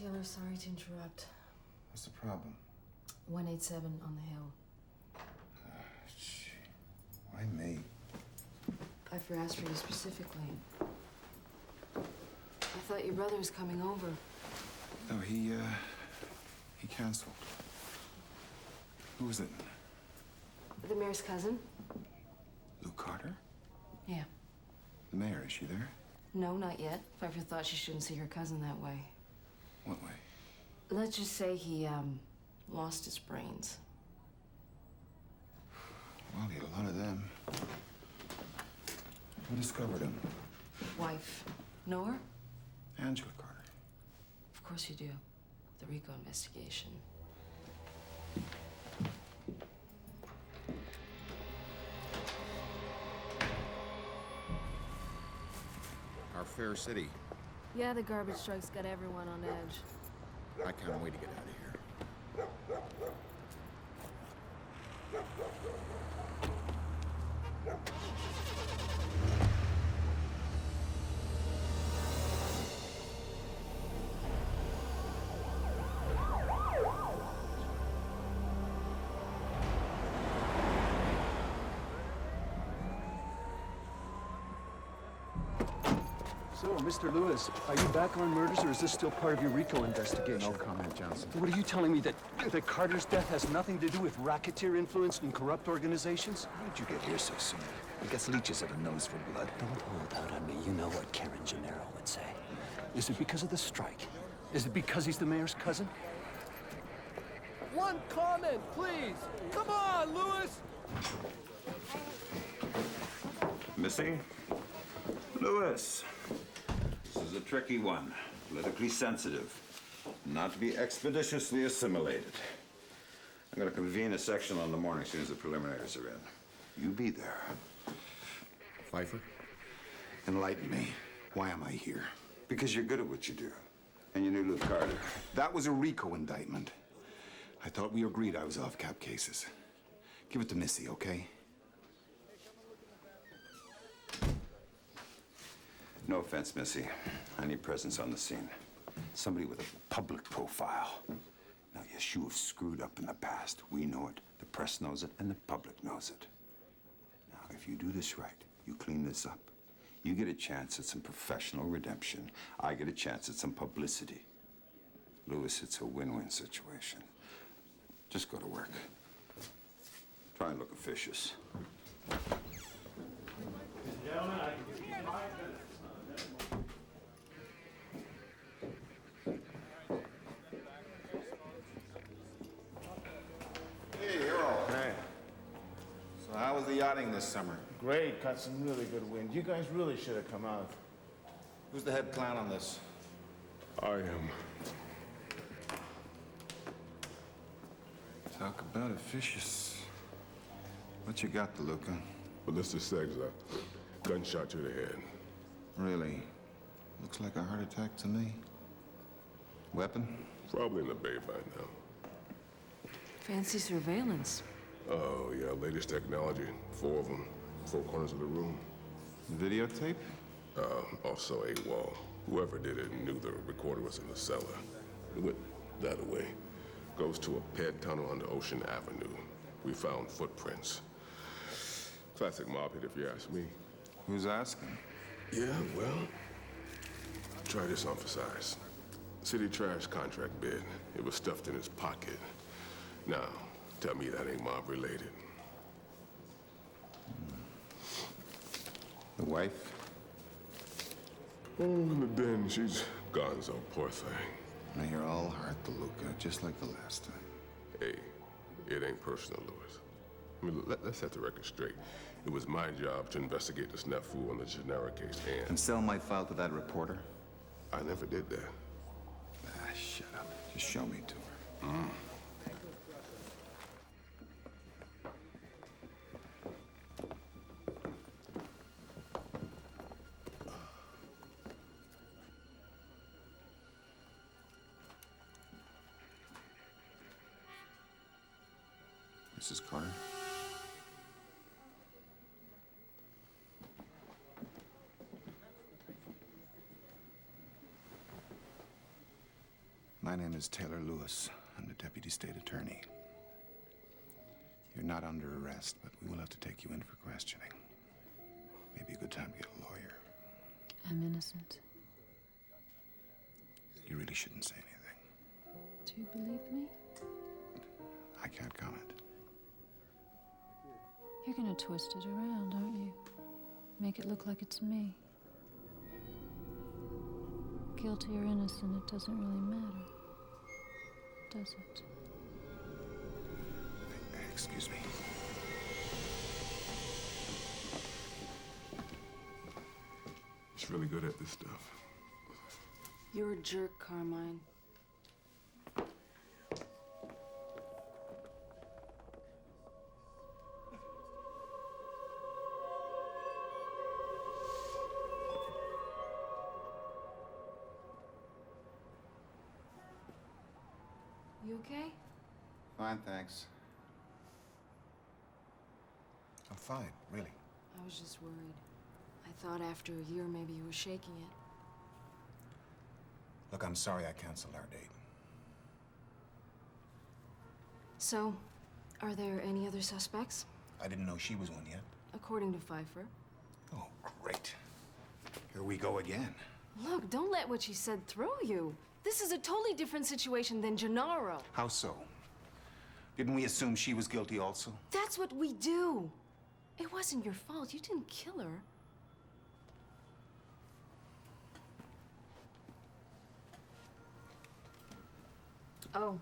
Taylor, sorry to interrupt. What's the problem? 187 on the hill. Gee. Why me? I asked for you specifically. I thought your brother was coming over. No, he canceled. Who was it? The mayor's cousin? Lou Carter? Yeah. The mayor, is she there? No, not yet. Pfeiffer thought she shouldn't see her cousin that way. What way? Let's just say he, lost his brains. Well, he had a lot of them. Who discovered him? Wife. Know her? Angela Carter. Of course you do. The RICO investigation. Our fair city. Yeah, the garbage truck's got everyone on edge. I can't wait to get out of here. So, Mr. Lewis, are you back on murders, or is this still part of your RICO investigation? No comment, Johnson. What are you telling me, that Carter's death has nothing to do with racketeer-influenced and corrupt organizations? How did you get here so soon? I guess leeches have a nose for blood. Don't hold out on me. You know what Karen Gennaro would say. Is it because of the strike? Is it because he's the mayor's cousin? One comment, please! Come on, Lewis! Missy? Lewis. This is a tricky one. Politically sensitive. Not to be expeditiously assimilated. I'm going to convene a section on the morning as soon as the preliminaries are in. You be there. Pfeiffer? Enlighten me. Why am I here? Because you're good at what you do. And you knew Luke Carter. That was a RICO indictment. I thought we agreed I was off cap cases. Give it to Missy, okay? No offense, Missy. I need presence on the scene. Somebody with a public profile. Now, yes, you have screwed up in the past. We know it, the press knows it, and the public knows it. Now, if you do this right, you clean this up, you get a chance at some professional redemption. I get a chance at some publicity. Lewis, it's a win-win situation. Just go to work. Try and look officious. Gentlemen, I can give you 5 minutes. Hey, Harold. Hey. So how was the yachting this summer? Great, caught some really good wind. You guys really should have come out. Who's the head clown on this? I am. Talk about officious. What you got, DeLuca? Ballista segs a gunshot to the head. Really? Looks like a heart attack to me. Weapon? Probably in the bay by now. Fancy surveillance. Oh, yeah, latest technology. 4 of them. 4 corners of the room. Videotape? Also a wall. Whoever did it knew the recorder was in the cellar. It went that way. Goes to a ped tunnel under Ocean Avenue. We found footprints. Classic mob hit, if you ask me. Who's asking? Yeah, well, try this on for size. City trash contract bid. It was stuffed in his pocket. Now, tell me that ain't mob related. The wife? Oh, in the den, she's gonzo, poor thing. Now you're all heart, DeLuca, just like the last time. Hey, it ain't personal, Lewis. I mean, let's set the record straight. It was my job to investigate the snafu on the Gennaro case, And sell my file to that reporter? I never did that. Ah, shut up. Just show me to her. Mrs. Carter? My name is Taylor Lewis. I'm the deputy state attorney. You're not under arrest, but we will have to take you in for questioning. Maybe a good time to get a lawyer. I'm innocent. You really shouldn't say anything. Do you believe me? I can't comment. You're gonna twist it around, aren't you? Make it look like it's me. Guilty or innocent, it doesn't really matter, does it? Excuse me. She's really good at this stuff. You're a jerk, Carmine. You okay? Fine, thanks. I'm fine, really. I was just worried. I thought after a year maybe you were shaking it. Look, I'm sorry I canceled our date. So, are there any other suspects? I didn't know she was one yet. According to Pfeiffer. Oh, great. Here we go again. Look, don't let what she said throw you. This is a totally different situation than Gennaro. How so? Didn't we assume she was guilty also? That's what we do. It wasn't your fault. You didn't kill her. Oh.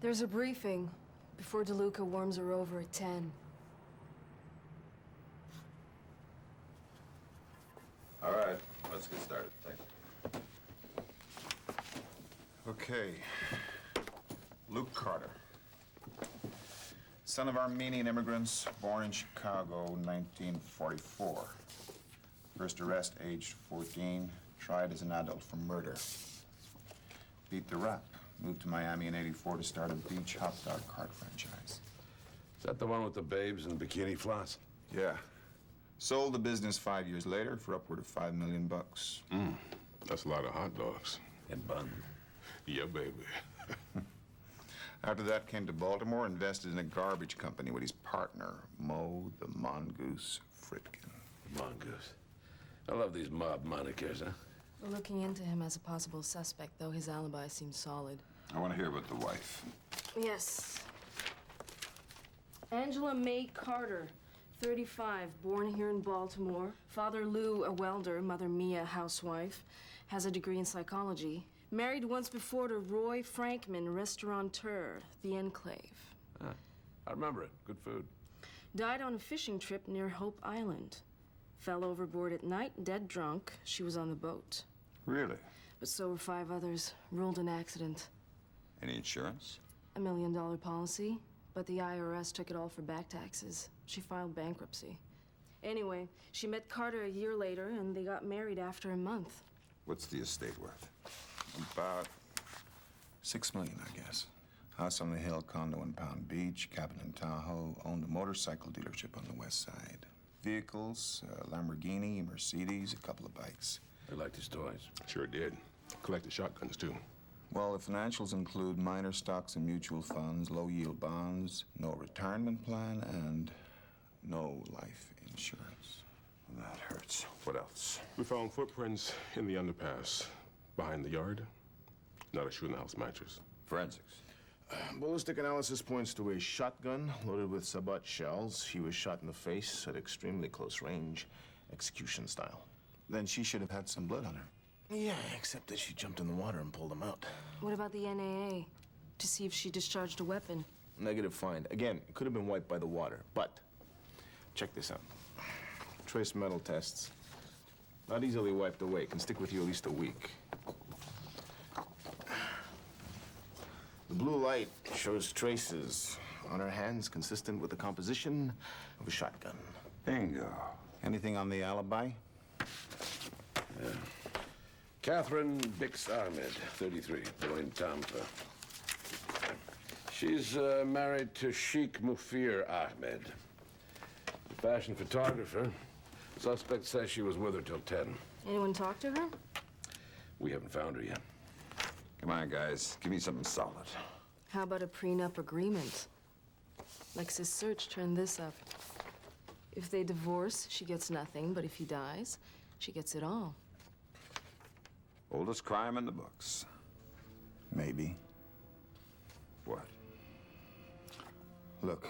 There's a briefing before DeLuca warms her over at 10. All right, let's get started. Thank you. Okay. Luke Carter. Son of Armenian immigrants, born in Chicago, 1944. First arrest, aged 14. Tried as an adult for murder. Beat the rap. Moved to Miami in '84 to start a beach hot dog cart franchise. Is that the one with the babes and bikini floss? Yeah. Sold the business 5 years later for upward of $5 million. That's a lot of hot dogs. And bun. Yeah, baby. After that, came to Baltimore, invested in a garbage company with his partner, Mo the Mongoose Fritkin. Mongoose. I love these mob monikers, huh? We're looking into him as a possible suspect, though his alibi seems solid. I want to hear about the wife. Yes. Angela May Carter, 35, born here in Baltimore. Father Lou, a welder, mother Mia, housewife. Has a degree in psychology. Married once before to Roy Frankman, restaurateur, the Enclave. Ah, I remember it. Good food. Died on a fishing trip near Hope Island. Fell overboard at night, dead drunk. She was on the boat. Really? But so were 5 others. Ruled an accident. Any insurance? $1 million policy, but the IRS took it all for back taxes. She filed bankruptcy. Anyway, she met Carter a year later, and they got married after a month. What's the estate worth? About $6 million, I guess. House on the hill, condo in Palm Beach, cabin in Tahoe, owned a motorcycle dealership on the west side. Vehicles, Lamborghini, Mercedes, a couple of bikes. I liked his toys. Sure did. Collected shotguns, too. Well, the financials include minor stocks and mutual funds, low-yield bonds, no retirement plan, and no life insurance. That hurts. What else? We found footprints in the underpass, behind the yard. Not a shoe in the house mattress. Forensics. Ballistic analysis points to a shotgun loaded with Sabat shells. He was shot in the face at extremely close range, execution style. Then she should have had some blood on her. Yeah, except that she jumped in the water and pulled him out. What about the NAA? To see if she discharged a weapon. Negative find. Again, it could have been wiped by the water, but check this out. Trace metal tests. Not easily wiped away. Can stick with you at least a week. The blue light shows traces on her hands consistent with the composition of a shotgun. Bingo. Anything on the alibi? Yeah. Catherine Bix Ahmed, 33, born in Tampa. She's married to Sheikh Mufir Ahmed, a fashion photographer. Suspect says she was with her till 10. Anyone talk to her? We haven't found her yet. Come on, guys. Give me something solid. How about a prenup agreement? Lex's search turned this up. If they divorce, she gets nothing, but if he dies, she gets it all. Oldest crime in the books. Maybe. What? Look,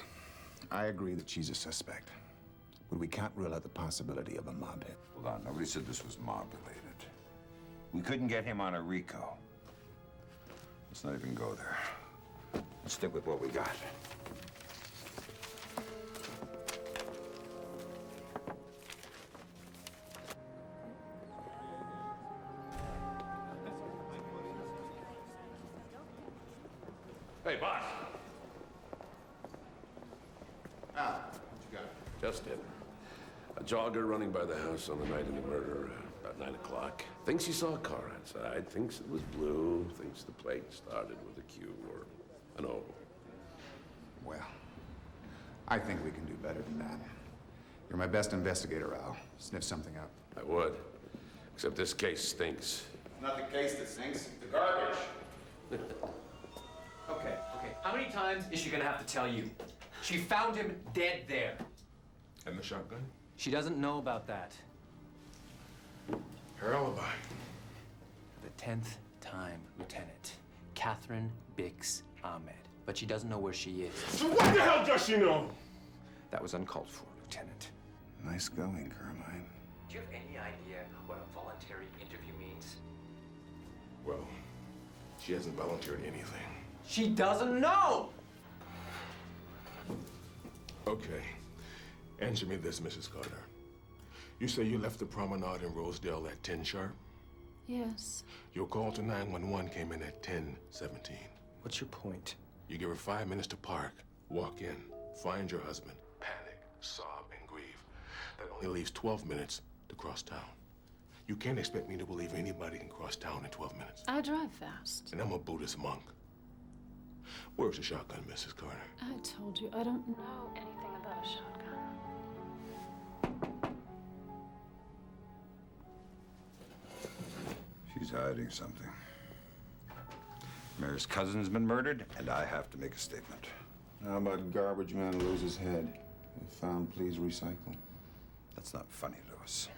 I agree that she's a suspect, but we can't rule out the possibility of a mob hit. Hold on, nobody said this was mob-related. We couldn't get him on a RICO. Let's not even go there. Let's stick with what we got. Hey, boss. What you got? Just in. A jogger running by the house on the night of the murder, about 9 o'clock. Thinks he saw a car outside, thinks it was blue, thinks the plate started with a Q or an O. Well, I think we can do better than that. You're my best investigator, Al. Sniff something up. I would. Except this case stinks. Not the case that stinks, the garbage. Okay. How many times is she gonna have to tell you? She found him dead there. And the shotgun? She doesn't know about that. Her alibi. The 10th time, Lieutenant. Catherine Bix Ahmed. But she doesn't know where she is. So what the hell does she know? That was uncalled for, Lieutenant. Nice going, Carmine. Do you have any idea what a voluntary interview means? Well, she hasn't volunteered anything. She doesn't know! Okay. Answer me this, Mrs. Carter. You say you left the promenade in Rosedale at 10 sharp? Yes. Your call to 911 came in at 10:17. What's your point? You give her 5 minutes to park, walk in, find your husband, panic, sob, and grieve. That only leaves 12 minutes to cross town. You can't expect me to believe anybody can cross town in 12 minutes. I drive fast. And I'm a Buddhist monk. Where's the shotgun, Mrs. Carter? I told you, I don't know anything about a shotgun. She's hiding something. Mayor's cousin's been murdered, and I have to make a statement. How about garbage man loses head? If found, please recycle. That's not funny, Lewis.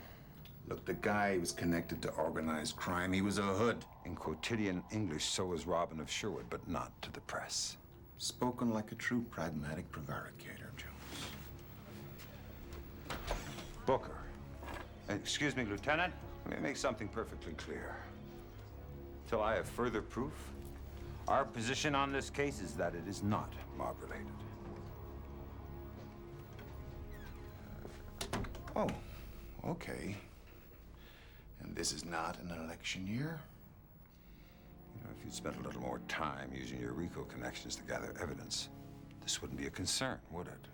Look, the guy was connected to organized crime. He was a hood. In quotidian English, so was Robin of Sherwood, but not to the press. Spoken like a true pragmatic prevaricator, Jones. Booker. Excuse me, Lieutenant. Let me make something perfectly clear. Till I have further proof, our position on this case is that it is not mob-related. Oh, okay. And this is not an election year? You know, if you'd spent a little more time using your RICO connections to gather evidence, this wouldn't be a concern, would it?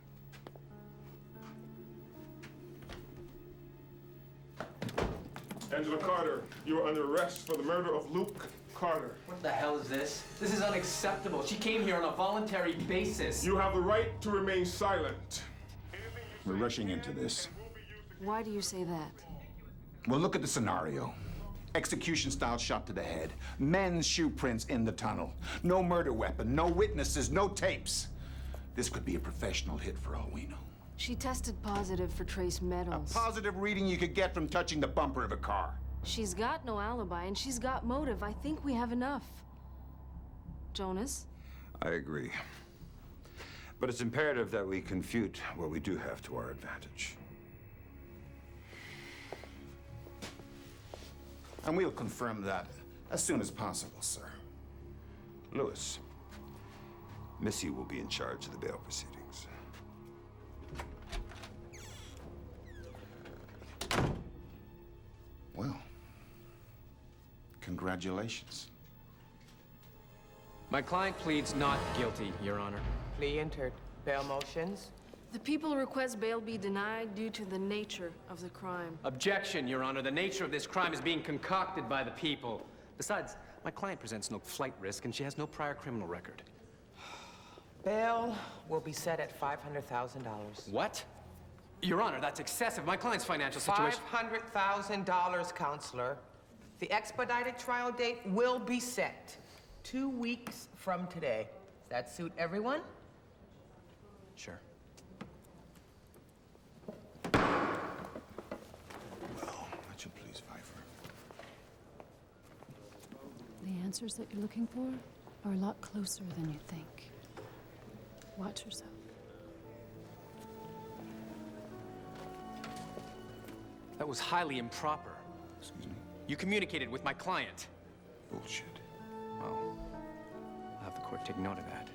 Angela Carter, you are under arrest for the murder of Luke Carter. What the hell is this? This is unacceptable. She came here on a voluntary basis. You have the right to remain silent. We're rushing into this. Why do you say that? Well, look at the scenario. Execution-style shot to the head. Men's shoe prints in the tunnel. No murder weapon, no witnesses, no tapes. This could be a professional hit for all we know. She tested positive for trace metals. A positive reading you could get from touching the bumper of a car. She's got no alibi, and she's got motive. I think we have enough. Jonas? I agree. But it's imperative that we confute what we do have to our advantage. And we'll confirm that as soon as possible, sir. Lewis, Missy will be in charge of the bail proceedings. Well, congratulations. My client pleads not guilty, Your Honor. Plea entered. Bail motions? The people request bail be denied due to the nature of the crime. Objection, Your Honor. The nature of this crime is being concocted by the people. Besides, my client presents no flight risk, and she has no prior criminal record. Bail will be set at $500,000. What? Your Honor, that's excessive. My client's financial situation... $500,000, Counselor. The expedited trial date will be set. 2 weeks from today. Does that suit everyone? Sure. Well, would you please, Pfeiffer? The answers that you're looking for are a lot closer than you think. Watch yourself. That was highly improper. Excuse me? You communicated with my client. Bullshit. Well, I'll have the court take note of that.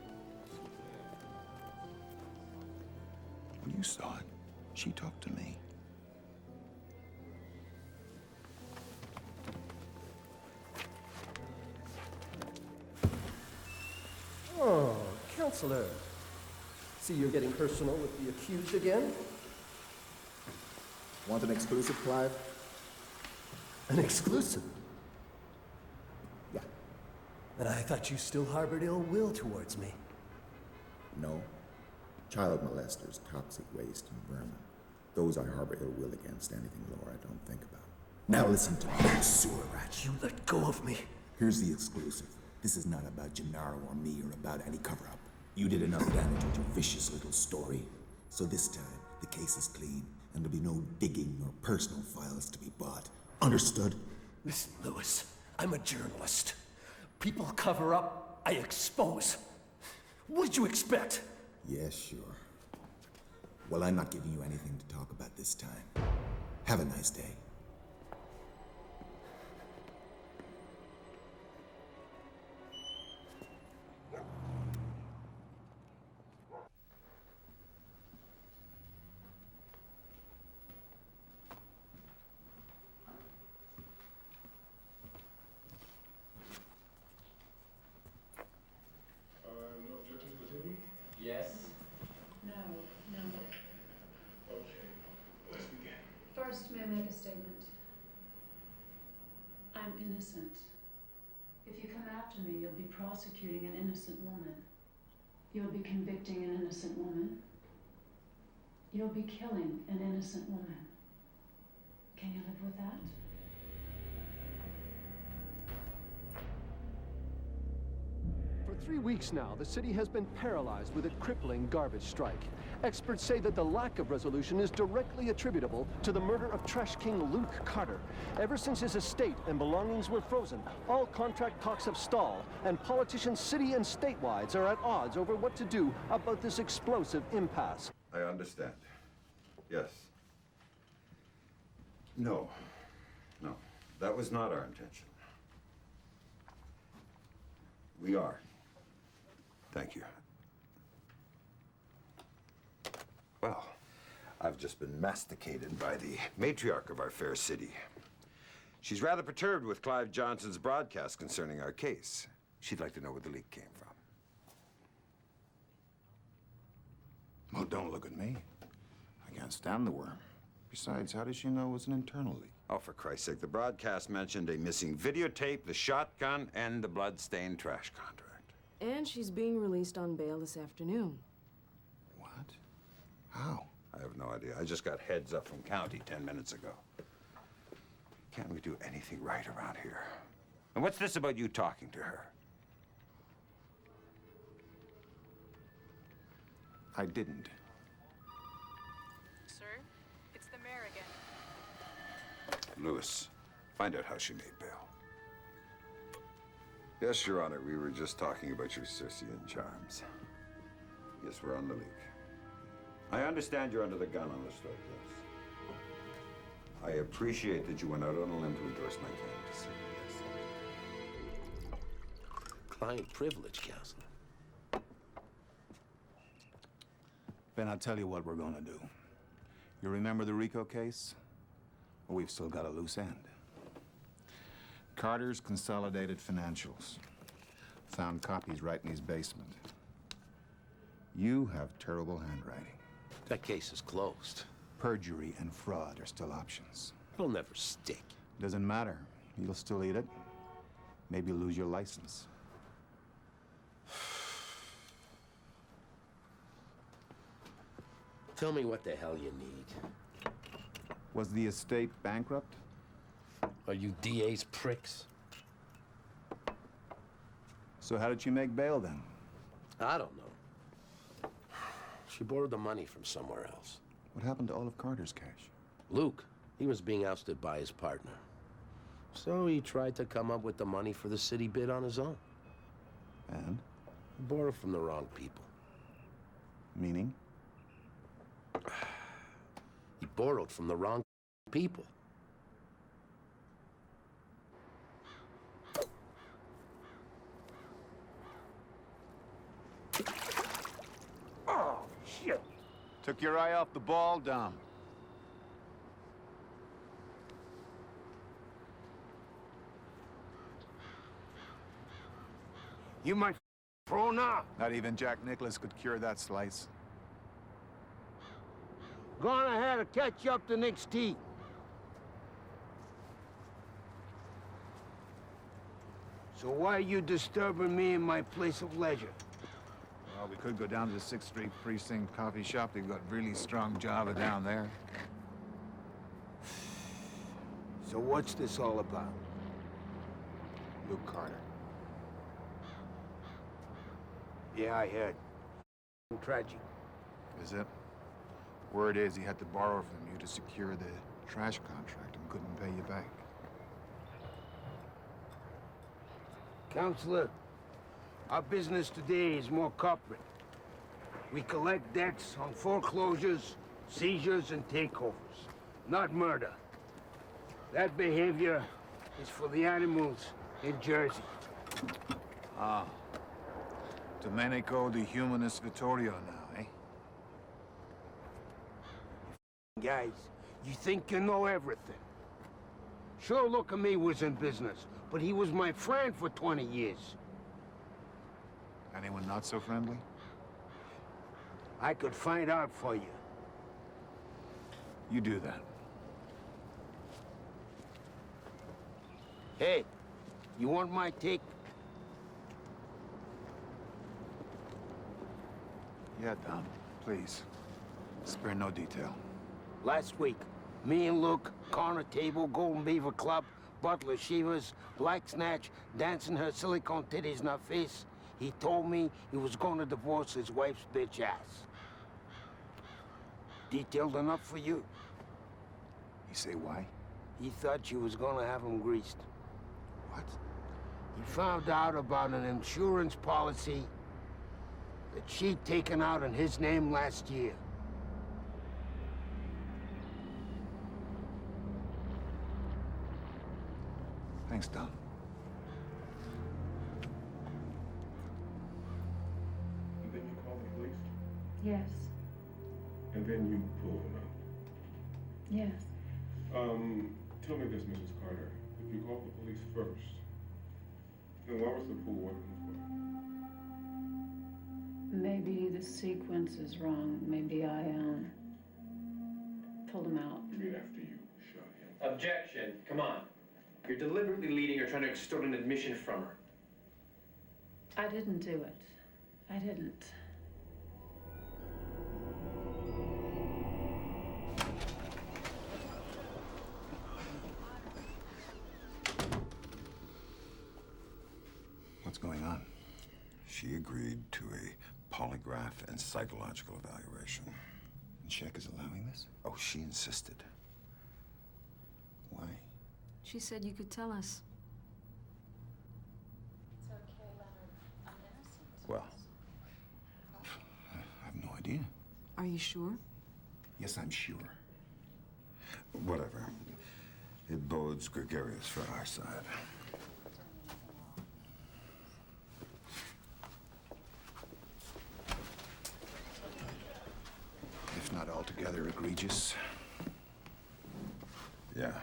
When you saw it, she talked to me. Oh, Counselor. See you're getting personal with the accused again? Want an exclusive, Clive? An exclusive? Yeah. And I thought you still harbored ill will towards me. No. Child molesters, toxic waste, and vermin. Those I harbor ill will against. Anything lower I don't think about. Now listen to me, you sewer rat. You let go of me. Here's the exclusive. This is not about Gennaro or me or about any cover-up. You did enough damage with your vicious little story. So this time, the case is clean, and there'll be no digging or personal files to be bought. Understood? Listen, Lewis, I'm a journalist. People cover up, I expose. What'd you expect? Yes, sure. Well, I'm not giving you anything to talk about this time. Have a nice day. No objection to the table? Yes? No. Okay, let's begin. First, may I make a statement? I'm innocent. If you come after me, you'll be prosecuting an innocent woman. You'll be convicting an innocent woman. You'll be killing an innocent woman. Can you live with that? For 3 weeks now, the city has been paralyzed with a crippling garbage strike. Experts say that the lack of resolution is directly attributable to the murder of Trash King Luke Carter. Ever since his estate and belongings were frozen, all contract talks have stalled, and politicians city and statewide are at odds over what to do about this explosive impasse. I understand. Yes. No. That was not our intention. We are. Thank you. Well, I've just been masticated by the matriarch of our fair city. She's rather perturbed with Clive Johnson's broadcast concerning our case. She'd like to know where the leak came from. Well, don't look at me. I can't stand the worm. Besides, how does she know it was an internal leak? Oh, for Christ's sake, the broadcast mentioned a missing videotape, the shotgun, and the blood-stained trash contract. And she's being released on bail this afternoon. What? How? I have no idea. I just got heads up from county 10 minutes ago. Can't we do anything right around here? And what's this about you talking to her? I didn't. Sir, it's the mayor again. Lewis, find out how she made bail. Yes, Your Honor, we were just talking about your Circean charms. Yes, we're on the leak. I understand you're under the gun on the strike, yes. I appreciate that you went out on a limb to endorse my candidacy, yes. Client privilege, Counselor. Ben, I'll tell you what we're gonna do. You remember the Rico case? Well, we've still got a loose end. Carter's consolidated financials. Found copies right in his basement. You have terrible handwriting. That case is closed. Perjury and fraud are still options. It'll never stick. Doesn't matter. You'll still eat it. Maybe lose your license. Tell me what the hell you need. Was the estate bankrupt? Are you DA's pricks? So how did she make bail then? I don't know. She borrowed the money from somewhere else. What happened to all of Carter's cash? Luke, he was being ousted by his partner. So he tried to come up with the money for the city bid on his own. And? He borrowed from the wrong people. Meaning? He borrowed from the wrong people. Oh, shit. Took your eye off the ball, Dom. You my pro now. Not even Jack Nicklaus could cure that slice. Gone ahead to catch you up the next tee. So why are you disturbing me in my place of leisure? Well, we could go down to the 6th Street Precinct coffee shop. They've got really strong Java down there. So what's this all about? Luke Carter. Yeah, I heard. Tragic. Is it? Word is he had to borrow from you to secure the trash contract and couldn't pay you back. Counselor, our business today is more corporate. We collect debts on foreclosures, seizures, and takeovers, not murder. That behavior is for the animals in Jersey. Ah. Domenico the Humanist Vittorio now, eh? Guys, you think you know everything. Sure, look at me was in business, but he was my friend for 20 years. Anyone not so friendly? I could find out for you. You do that. Hey, you want my take? Yeah, Dom, please. Spare no detail. Last week, me and Luke, corner table, Golden Beaver Club, Butler Shivas, Black Snatch, dancing her silicone titties in her face. He told me he was going to divorce his wife's bitch ass. Detailed enough for you. You say why? He thought she was going to have him greased. What? He found out about an insurance policy that she'd taken out in his name last year. Thanks, Dom. And then you call the police? Yes. And then you pull them out? Yes. Tell me this, Mrs. Carter. If you called the police first, then why was the pool weapons there? Maybe the sequence is wrong. Maybe I, pulled him out. You mean after you shot him? Objection. Come on. You're deliberately leading her, trying to extort an admission from her. I didn't do it. I didn't. What's going on? She agreed to a polygraph and psychological evaluation. And Sheck is allowing this? Oh, she insisted. Why? She said you could tell us. It's okay, Leonard. I'm innocent. Well, I have no idea. Are you sure? Yes, I'm sure. Whatever. It bodes gregarious for our side. If not altogether egregious. Yeah.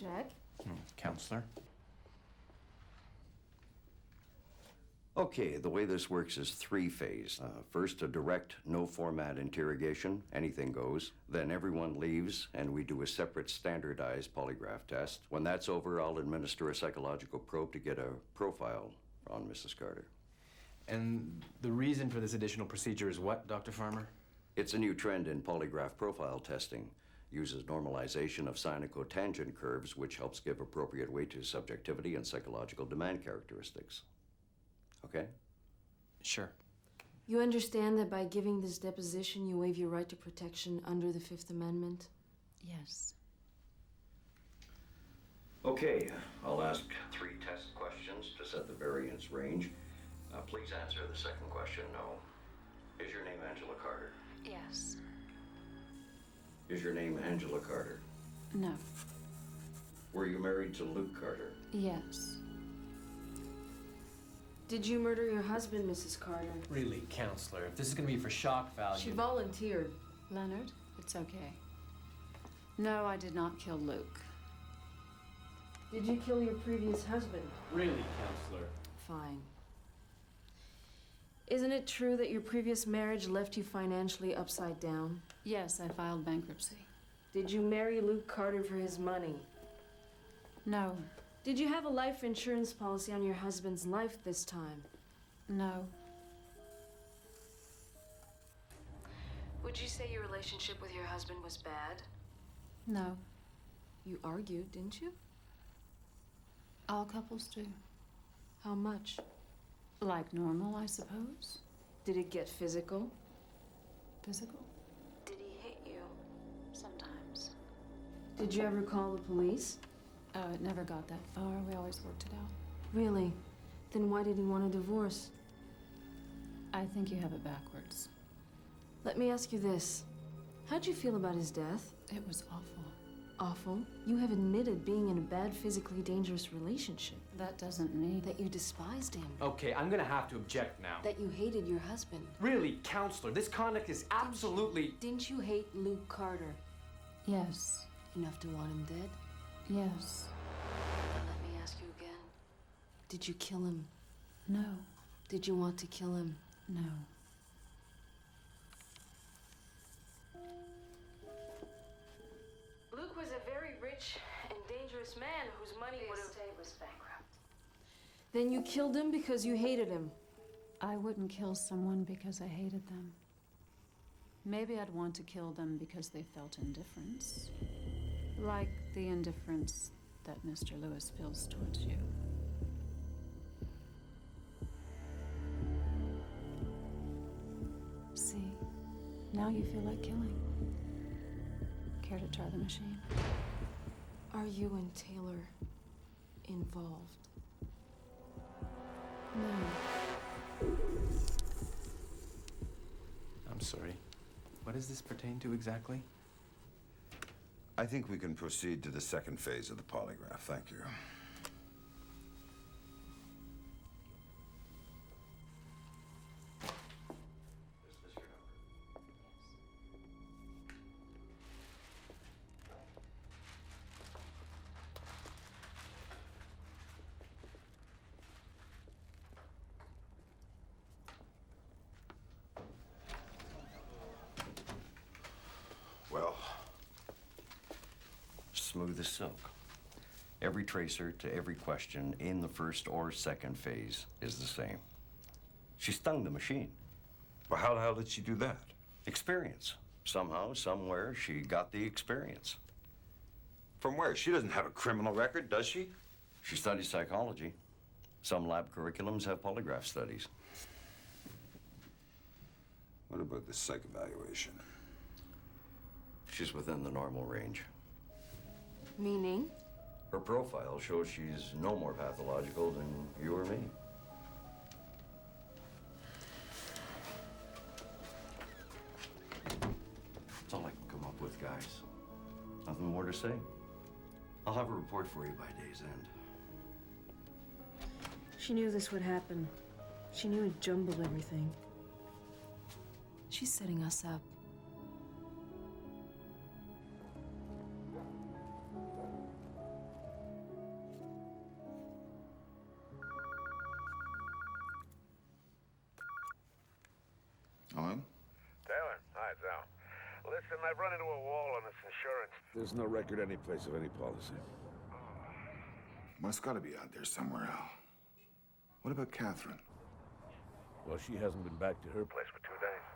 Sheck? Counselor? Okay, the way this works is three-phase. First, a direct, no-format interrogation, anything goes. Then everyone leaves, and we do a separate standardized polygraph test. When that's over, I'll administer a psychological probe to get a profile on Mrs. Carter. And the reason for this additional procedure is what, Dr. Farmer? It's a new trend in polygraph profile testing. uses normalization of sine-cotangent curves, which helps give appropriate weight to subjectivity and psychological demand characteristics. Okay? Sure. You understand that by giving this deposition, you waive your right to protection under the Fifth Amendment? Yes. Okay, I'll ask 3 test questions to set the variance range. Please answer the second question, no. Is your name Angela Carter? Yes. Is your name Angela Carter? No. Were you married to Luke Carter? Yes. Did you murder your husband, Mrs. Carter? Really, counselor, if this is gonna be for shock value... She volunteered. Leonard, it's okay. No, I did not kill Luke. Did you kill your previous husband? Really, counselor? Fine. Isn't it true that your previous marriage left you financially upside down? Yes, I filed bankruptcy. Did you marry Luke Carter for his money? No. Did you have a life insurance policy on your husband's life this time? No. Would you say your relationship with your husband was bad? No. You argued, didn't you? All couples do. How much? Like normal, I suppose. Did it get physical? Physical? Did he hit you? Sometimes. Did you ever call the police? Oh, it never got that far. We always worked it out. Really? Then why did he want a divorce? I think you have it backwards. Let me ask you this. How'd you feel about his death? It was awful. Awful? You have admitted being in a bad, physically dangerous relationship. That doesn't mean... That you despised him. Okay, I'm gonna have to object now. That you hated your husband. Really, counselor, this conduct is absolutely... Didn't you hate Luke Carter? Yes. Enough to want him dead? Yes. Then let me ask you again. Did you kill him? No. Did you want to kill him? No. Luke was a very rich and dangerous man whose money would have... The estate was bankrupt. Then you killed him because you hated him. I wouldn't kill someone because I hated them. Maybe I'd want to kill them because they felt indifference. Like the indifference that Mr. Lewis feels towards you. See, now you feel like killing. Care to try the machine? Are you and Taylor involved? No. I'm sorry. What does this pertain to exactly? I think we can proceed to the second phase of the polygraph. Thank you. Well, Smooth as silk. Every tracer to every question in the first or second phase is the same. She stung the machine. well, how the hell did she do that? Experience. Somehow, somewhere, she got the experience. From where? She doesn't have a criminal record, does she? She studies psychology. Some lab curriculums have polygraph studies. What about the psych evaluation? She's within the normal range. Meaning? Her profile shows she's no more pathological than you or me. That's all I can come up with, guys. Nothing more to say. I'll have a report for you by day's end. She knew this would happen. She knew it jumbled everything. She's setting us up. Hello? Taylor, hi, it's Al. Listen, I've run into a wall on this insurance. There's no record anyplace of any policy. Well, it's got to be out there somewhere, Al. What about Catherine? Well, she hasn't been back to her place for 2 days.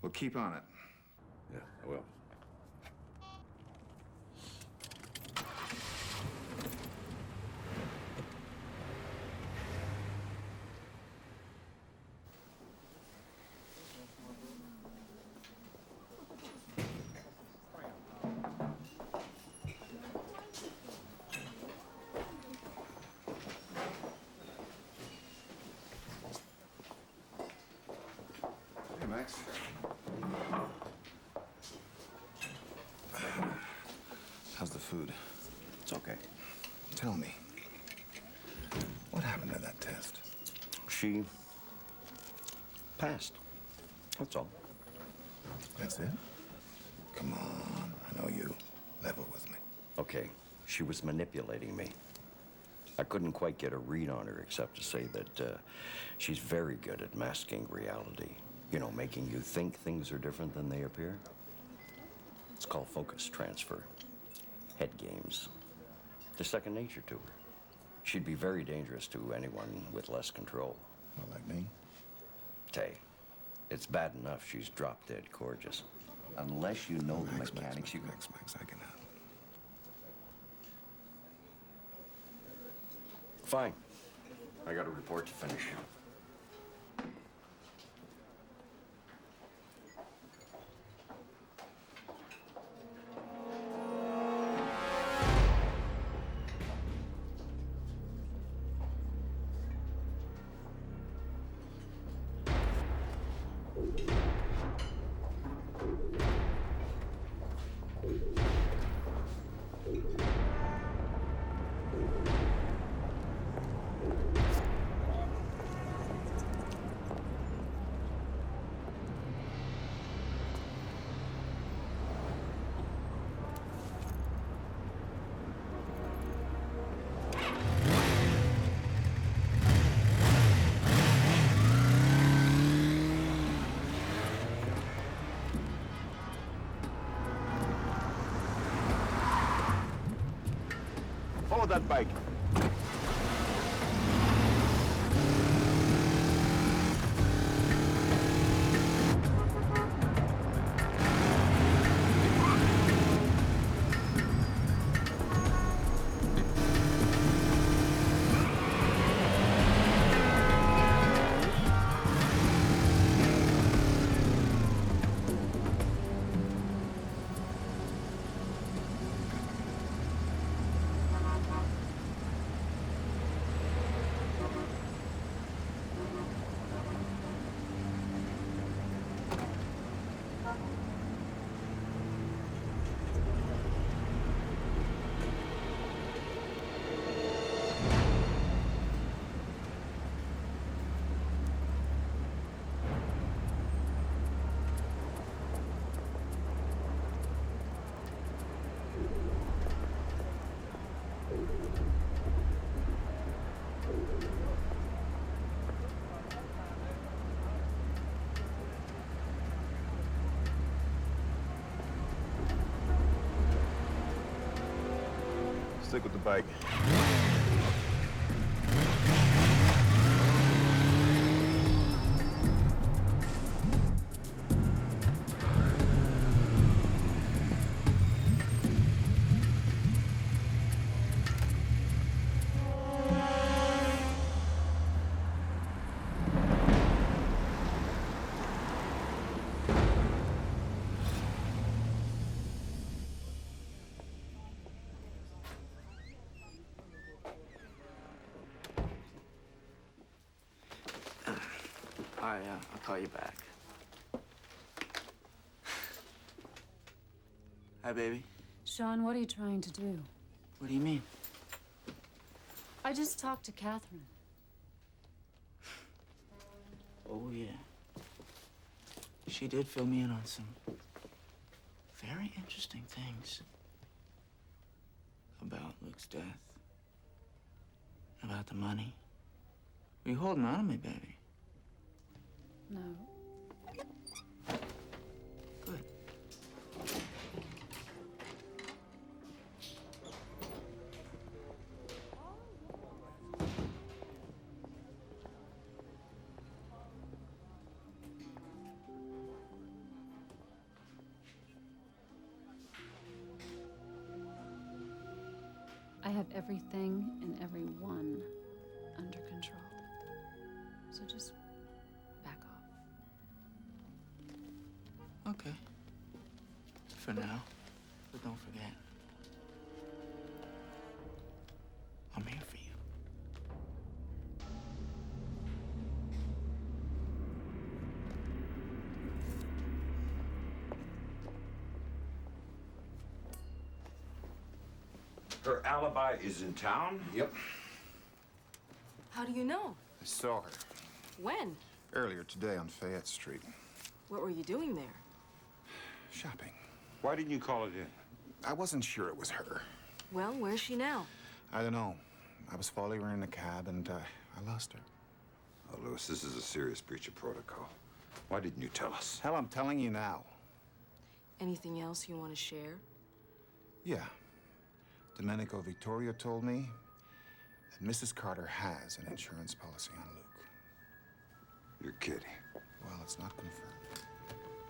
Well, keep on it. Yeah, I will. Hey, Max. How's the food? It's okay. Tell me, what happened to that test? She passed. That's all. That's it? Come on, I know you. Level with me. Okay, she was manipulating me. I couldn't quite get a read on her except to say that she's very good at masking reality. You know, making you think things are different than they appear. It's called focus transfer. Head games. They're second nature to her. She'd be very dangerous to anyone with less control. Well, like me? Tay, it's bad enough she's drop dead gorgeous. Unless you know the mechanics, you can... Max, I can help. Fine. I got a report to finish. Follow that bike. Stick with the bike. I'll call you back. Hi, baby. Sean, what are you trying to do? What do you mean? I just talked to Catherine. Oh, yeah. She did fill me in on some very interesting things. About Luke's death. About the money. Were you holding on to me, baby? No. Good. I have everything and everyone under control. So just back off. Okay. For now. But don't forget. I'm here for you. Her alibi is in town? Yep. How do you know? I saw her When? earlier today on Fayette Street. What were you doing there? Shopping. Why didn't you call it in? I wasn't sure it was her. Well, where's she now? I don't know. I was following her in a cab and I lost her. Oh, Louis, this is a serious breach of protocol. Why didn't you tell us? Hell, I'm telling you now. Anything else you want to share? Yeah. Domenico Vittorio told me that Mrs. Carter has an insurance policy on Luke. You're kidding. Well, it's not confirmed.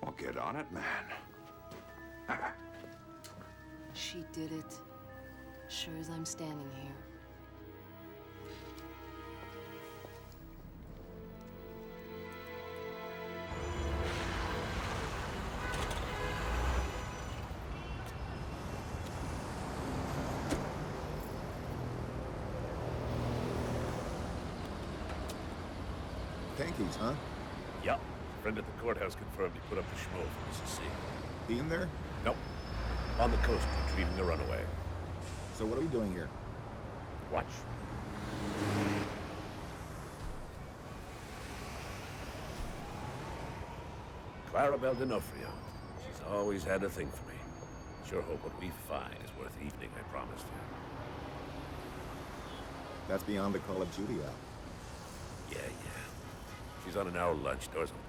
Well, get on it, man. She did it. Sure as I'm standing here. Tankies, huh? Yup. Friend at the courthouse confirmed he put up the schmo for Mrs. C. He in there? Nope. On the coast, retrieving a runaway. So what are we doing here? Watch. Clarabelle D'Onofrio. She's always had a thing for me. Sure hope what we find is worth the evening I promised you. That's beyond the Call of Duty hour. Yeah. She's on an hour lunch. Doors open.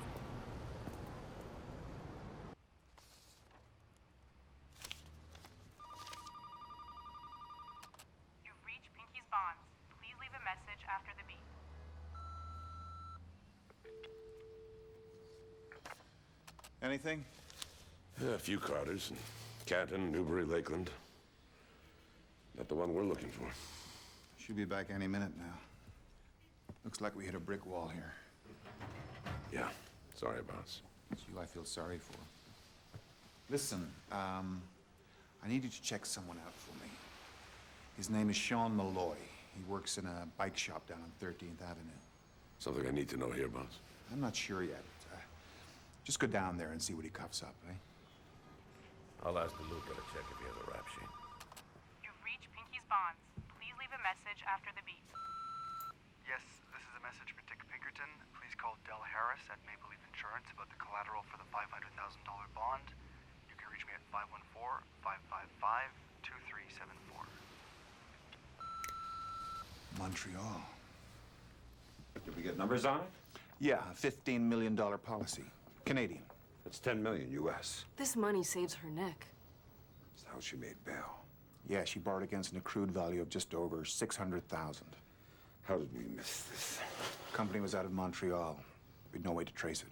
You've reached Pinky's Bonds. Please leave a message after the beep. Anything? Yeah, a few Carters. Canton, Newbury, Lakeland. Not the one we're looking for. She'll be back any minute now. Looks like we hit a brick wall here. Yeah. Sorry, boss. It's you I feel sorry for. Listen, I need you to check someone out for me. His name is Sean Malloy. He works in a bike shop down on 13th Avenue. Something I need to know here, boss. I'm not sure yet. Just go down there and see what he cuffs up, eh? I'll ask the Luke to check if he has a rap sheet. You've reached Pinky's Bonds. Please leave a message after the beep. Yes, this is a message for Dick Pinkerton. Please call Del Harris at Maple Leaf Insurance about the collateral for the $500,000 bond. You can reach me at 514-555-2374. Montreal. Did we get numbers on it? Yeah, a $15 million policy. Canadian. That's $10 million US. This money saves her neck. That's how she made bail. Yeah, she borrowed against an accrued value of just over $600,000. How did we miss this? Company was out of Montreal. We'd no way to trace it.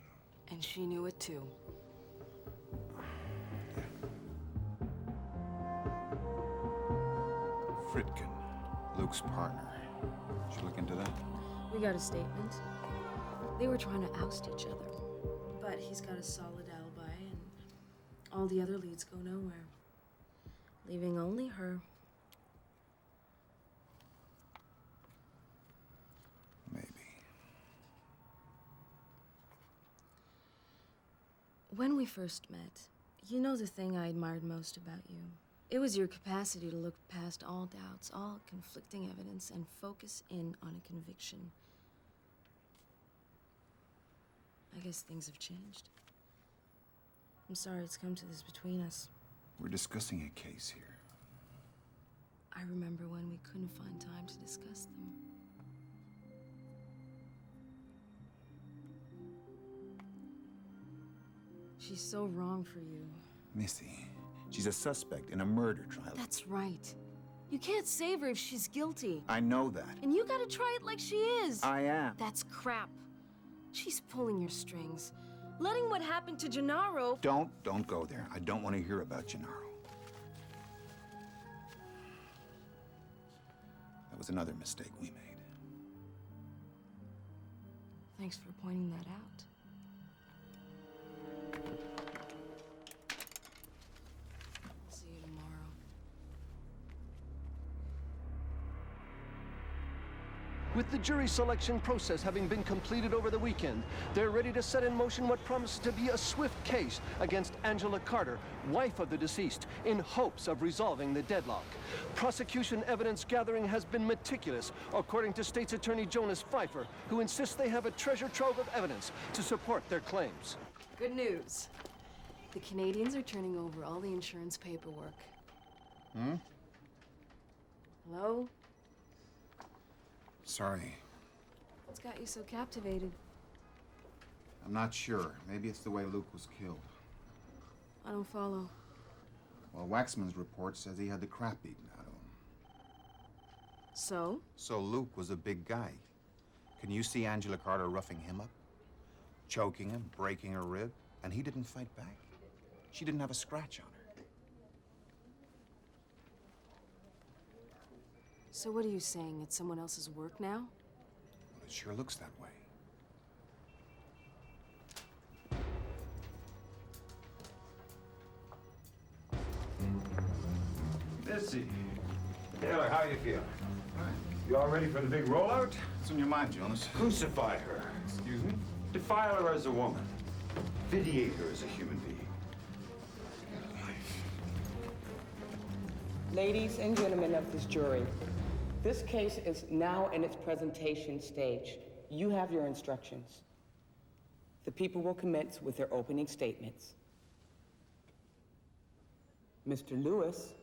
And she knew it too. Fritkin, Luke's partner. Should look into that. We got a statement. They were trying to oust each other. But he's got a solid alibi, and all the other leads go nowhere. Leaving only her. Maybe. When we first met, you know the thing I admired most about you? It was your capacity to look past all doubts, all conflicting evidence, and focus in on a conviction. I guess things have changed. I'm sorry it's come to this between us. We're discussing a case here. I remember when we couldn't find time to discuss them. She's so wrong for you. Missy, she's a suspect in a murder trial. That's right. You can't save her if she's guilty. I know that. And you gotta try it like she is. I am. That's crap. She's pulling your strings. Letting what happened to Gennaro... Don't go there. I don't want to hear about Gennaro. That was another mistake we made. Thanks for pointing that out. See you tomorrow. With the jury selection process having been completed over the weekend, they're ready to set in motion what promises to be a swift case against Angela Carter, wife of the deceased, in hopes of resolving the deadlock. Prosecution evidence gathering has been meticulous, according to State's Attorney Jonas Pfeiffer, who insists they have a treasure trove of evidence to support their claims. Good news. The Canadians are turning over all the insurance paperwork. Hmm? Hello? Sorry. What's got you so captivated? I'm not sure. Maybe it's the way Luke was killed. I don't follow. Well, Waxman's report says he had the crap beaten out of him. So? So Luke was a big guy. Can you see Angela Carter roughing him up? Choking him, breaking her rib, and he didn't fight back. She didn't have a scratch on her. So what are you saying? It's someone else's work now? Well, it sure looks that way. Missy. Taylor, how you feeling? You all ready for the big rollout? What's on your mind, Jonas? Crucify her. Excuse me? Defile her as a woman. Vitiate her as a human being. Ladies and gentlemen of this jury, this case is now in its presentation stage. You have your instructions. The people will commence with their opening statements. Mr. Lewis.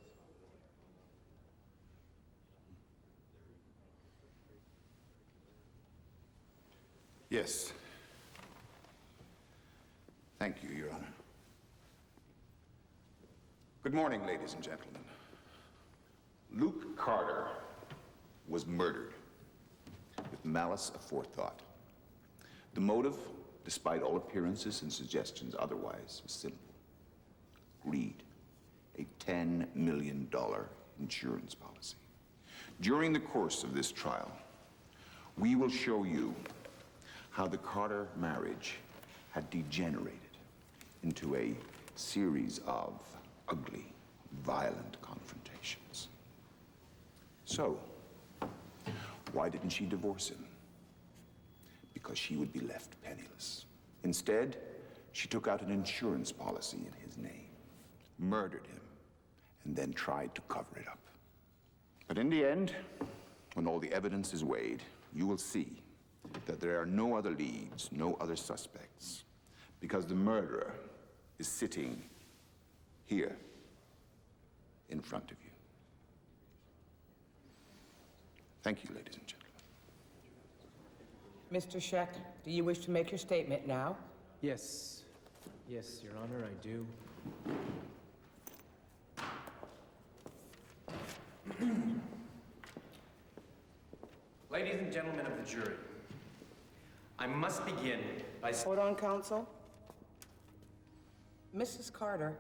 Yes. Thank you, Your Honor. Good morning, ladies and gentlemen. Luke Carter was murdered with malice aforethought. The motive, despite all appearances and suggestions otherwise, was simple. Greed. A $10 million insurance policy. During the course of this trial, we will show you how the Carter marriage had degenerated into a series of ugly, violent confrontations. So, why didn't she divorce him? Because she would be left penniless. Instead, she took out an insurance policy in his name, murdered him, and then tried to cover it up. But in the end, when all the evidence is weighed, you will see that there are no other leads, no other suspects, because the murderer is sitting here in front of you. Thank you, ladies and gentlemen. Mr. Scheck, do you wish to make your statement now? Yes. Yes, Your Honor, I do. Ladies and gentlemen of the jury, I must begin by... Hold on, counsel. Mrs. Carter,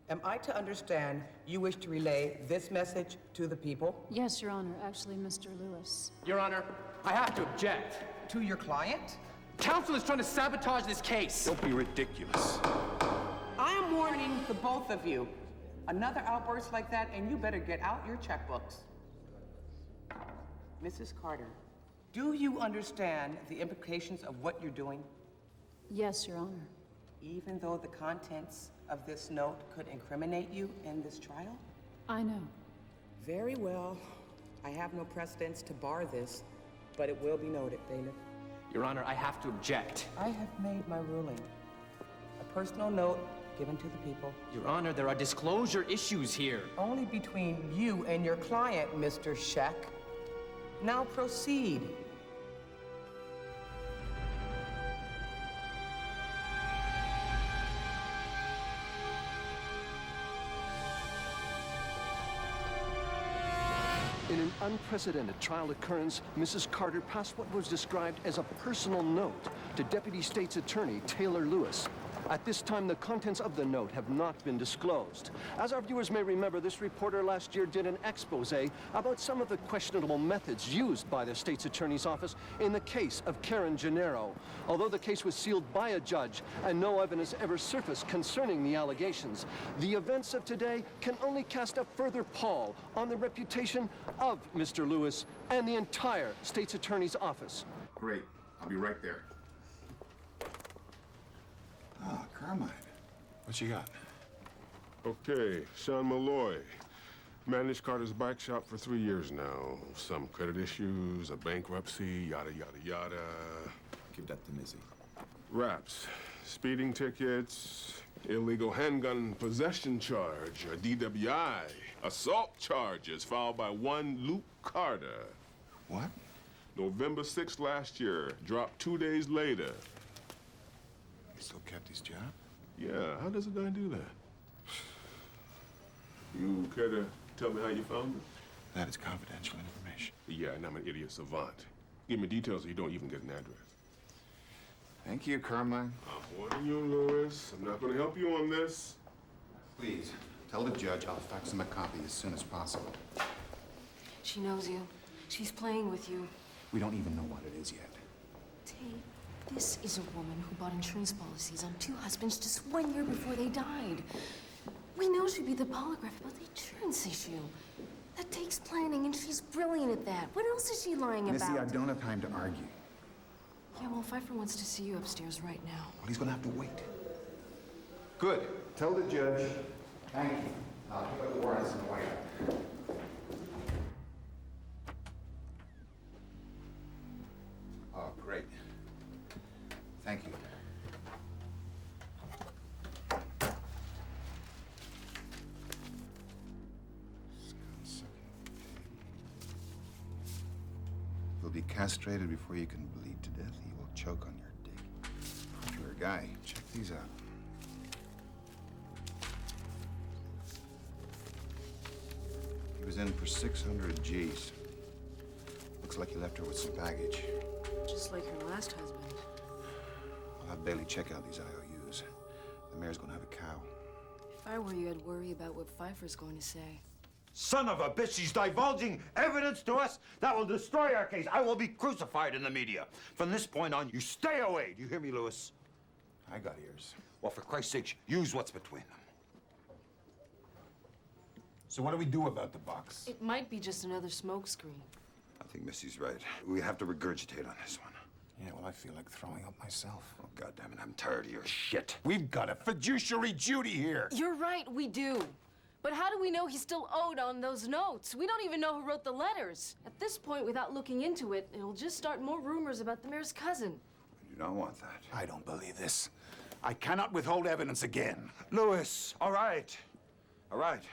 am I to understand you wish to relay this message to the people? Yes, Your Honor. Actually, Mr. Lewis. Your Honor, I have to object. To your client? Counsel is trying to sabotage this case. Don't be ridiculous. I am warning the both of you. Another outburst like that, and you better get out your checkbooks. Mrs. Carter, do you understand the implications of what you're doing? Yes, Your Honor. Even though the contents of this note could incriminate you in this trial? I know. Very well. I have no precedence to bar this, but it will be noted, bailiff. Your Honor, I have to object. I have made my ruling. A personal note given to the people. Your Honor, there are disclosure issues here. Only between you and your client, Mr. Scheck. Now proceed. In an unprecedented trial occurrence, Mrs. Carter passed what was described as a personal note to Deputy State's Attorney Taylor Lewis. At this time, the contents of the note have not been disclosed. As our viewers may remember, this reporter last year did an expose about some of the questionable methods used by the state's attorney's office in the case of Karen Gennaro. Although the case was sealed by a judge and no evidence ever surfaced concerning the allegations, the events of today can only cast a further pall on the reputation of Mr. Lewis and the entire state's attorney's office. Great. I'll be right there. Ah, Carmine. What you got? Okay, Sean Malloy. Managed Carter's bike shop for 3 years now. Some credit issues, a bankruptcy, yada, yada, yada. Give that to Missy. Raps, speeding tickets, illegal handgun possession charge, a DWI, assault charges filed by one Luke Carter. What? November 6th last year, dropped 2 days later. He still kept his job? Yeah, how does a guy do that? You care to tell me how you found it? That is confidential information. Yeah, and I'm an idiot savant. Give me details or you don't even get an address. Thank you, Carmine. I'm warning you, Lewis. I'm not going to help you on this. Please, tell the judge I'll fax him a copy as soon as possible. She knows you. She's playing with you. We don't even know what it is yet. Tate, this is a woman who bought insurance policies on 2 husbands just 1 year before they died. We know she'd be the polygraph about the insurance issue. That takes planning, and she's brilliant at that. What else is she lying Missy, about? I don't have time to argue. Yeah, well, Pfeiffer wants to see you upstairs right now. Well, he's gonna have to wait. Good. Tell the judge. Thank you. I'll pick up the warrants on the way out. Oh, great. Thank you. You'll be castrated before you can bleed to death. He will choke on your dick. If you're a guy, check these out. He was in for 600 G's. Looks like he left her with some baggage. Just like her last husband. I'll have Bailey check out these IOUs. The mayor's gonna have a cow. If I were you, I'd worry about what Pfeiffer's going to say. Son of a bitch, she's divulging evidence to us that will destroy our case. I will be crucified in the media. From this point on, you stay away. Do you hear me, Lewis? I got ears. Well, for Christ's sake, use what's between them. So what do we do about the box? It might be just another smokescreen. I think Missy's right. We have to regurgitate on this one. Yeah, well, I feel like throwing up myself. Oh, goddammit, I'm tired of your shit. We've got a fiduciary duty here. You're right, we do. But how do we know he's still owed on those notes? We don't even know who wrote the letters. At this point, without looking into it, it'll just start more rumors about the mayor's cousin. I do not want that. I don't believe this. I cannot withhold evidence again. Lewis, all right. All right.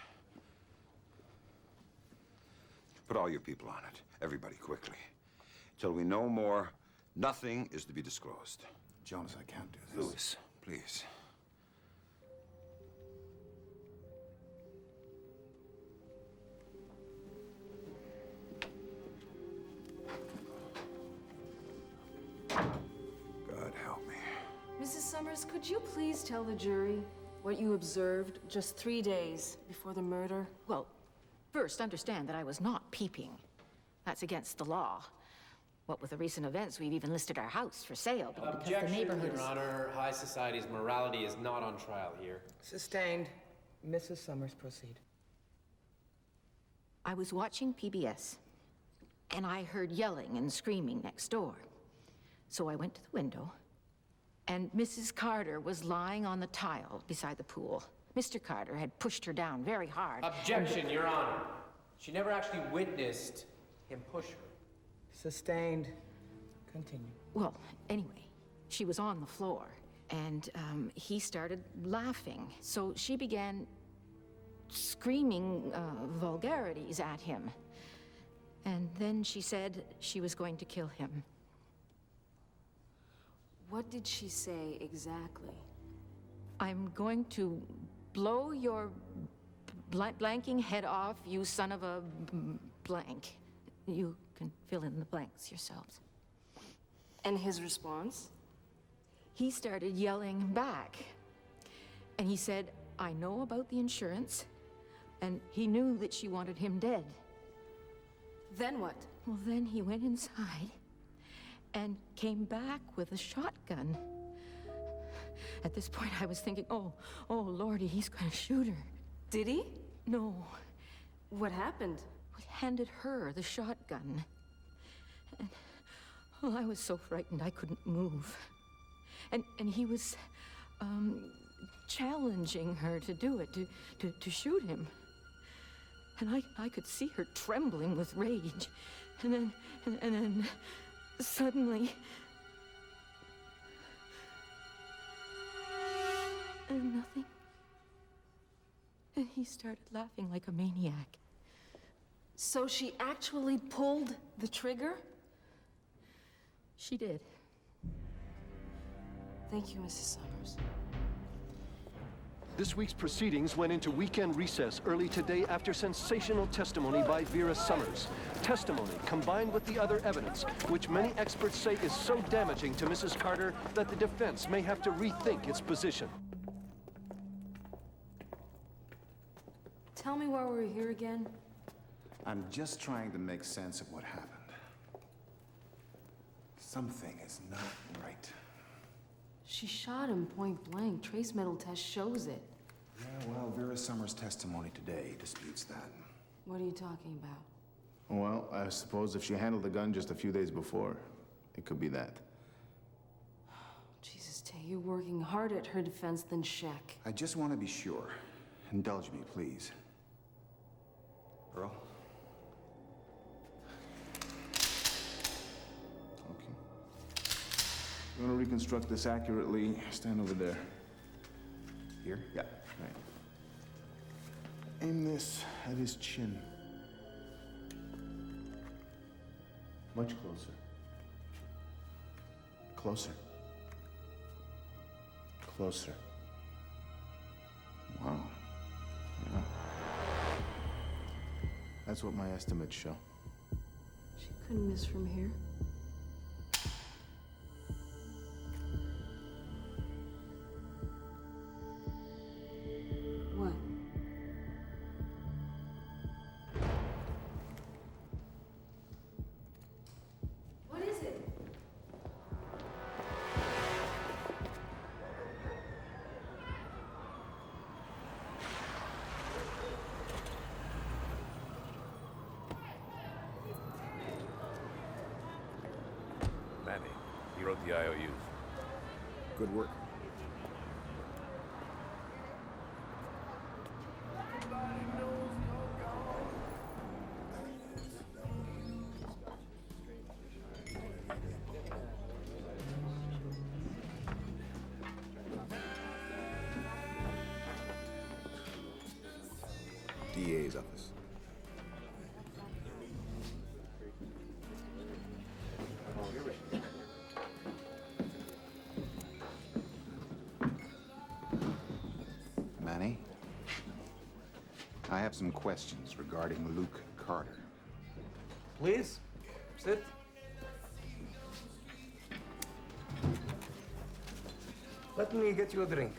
Put all your people on it. Everybody, quickly. Till we know more, nothing is to be disclosed. Jonas, I can't do this. Lewis, please. God help me. Mrs. Summers, could you please tell the jury what you observed just 3 days before the murder? Well, first, understand that I was not peeping. That's against the law. What with the recent events, we've even listed our house for sale because Objection, the neighborhood Your is... Honor. High society's morality is not on trial here. Sustained. Mrs. Summers, proceed. I was watching PBS, and I heard yelling and screaming next door. So I went to the window, and Mrs. Carter was lying on the tile beside the pool. Mr. Carter had pushed her down very hard. Objection, Your Honor. She never actually witnessed him push her. Sustained. Continue. Well, anyway, she was on the floor, and he started laughing. So she began screaming vulgarities at him. And then she said she was going to kill him. What did she say exactly? I'm going to blow your blanking head off, you son of a blank. You can fill in the blanks yourselves. And his response? He started yelling back. And he said, I know about the insurance, and he knew that she wanted him dead. Then what? Well, then he went inside and came back with a shotgun. At this point, I was thinking, oh, Lordy, he's gonna shoot her. Did he? No. What happened? He handed her the shotgun. And, well, I was so frightened I couldn't move. And he was, challenging her to do it, to shoot him. And I could see her trembling with rage. And then suddenly... And nothing. And he started laughing like a maniac. So she actually pulled the trigger? She did. Thank you, Mrs. Summers. This week's proceedings went into weekend recess early today after sensational testimony by Vera Summers. Testimony combined with the other evidence, which many experts say is so damaging to Mrs. Carter that the defense may have to rethink its position. Tell me why we're here again. I'm just trying to make sense of what happened. Something is not right. She shot him point blank. Trace metal test shows it. Yeah, well, Vera Summers' testimony today disputes that. What are you talking about? Well, I suppose if she handled the gun just a few days before, it could be that. Jesus, Tay, you're working hard at her defense than Shaq. I just want to be sure. Indulge me, please. Earl? You want to reconstruct this accurately, stand over there. Here? Yeah, right. Aim this at his chin. Much closer. Closer. Closer. Wow. Yeah. That's what my estimates show. She couldn't miss from here. What? What is it? Manny, he wrote the IOUs. Good work. DA's office. Manny, I have some questions regarding Luke Carter. Please, sit. Let me get you a drink.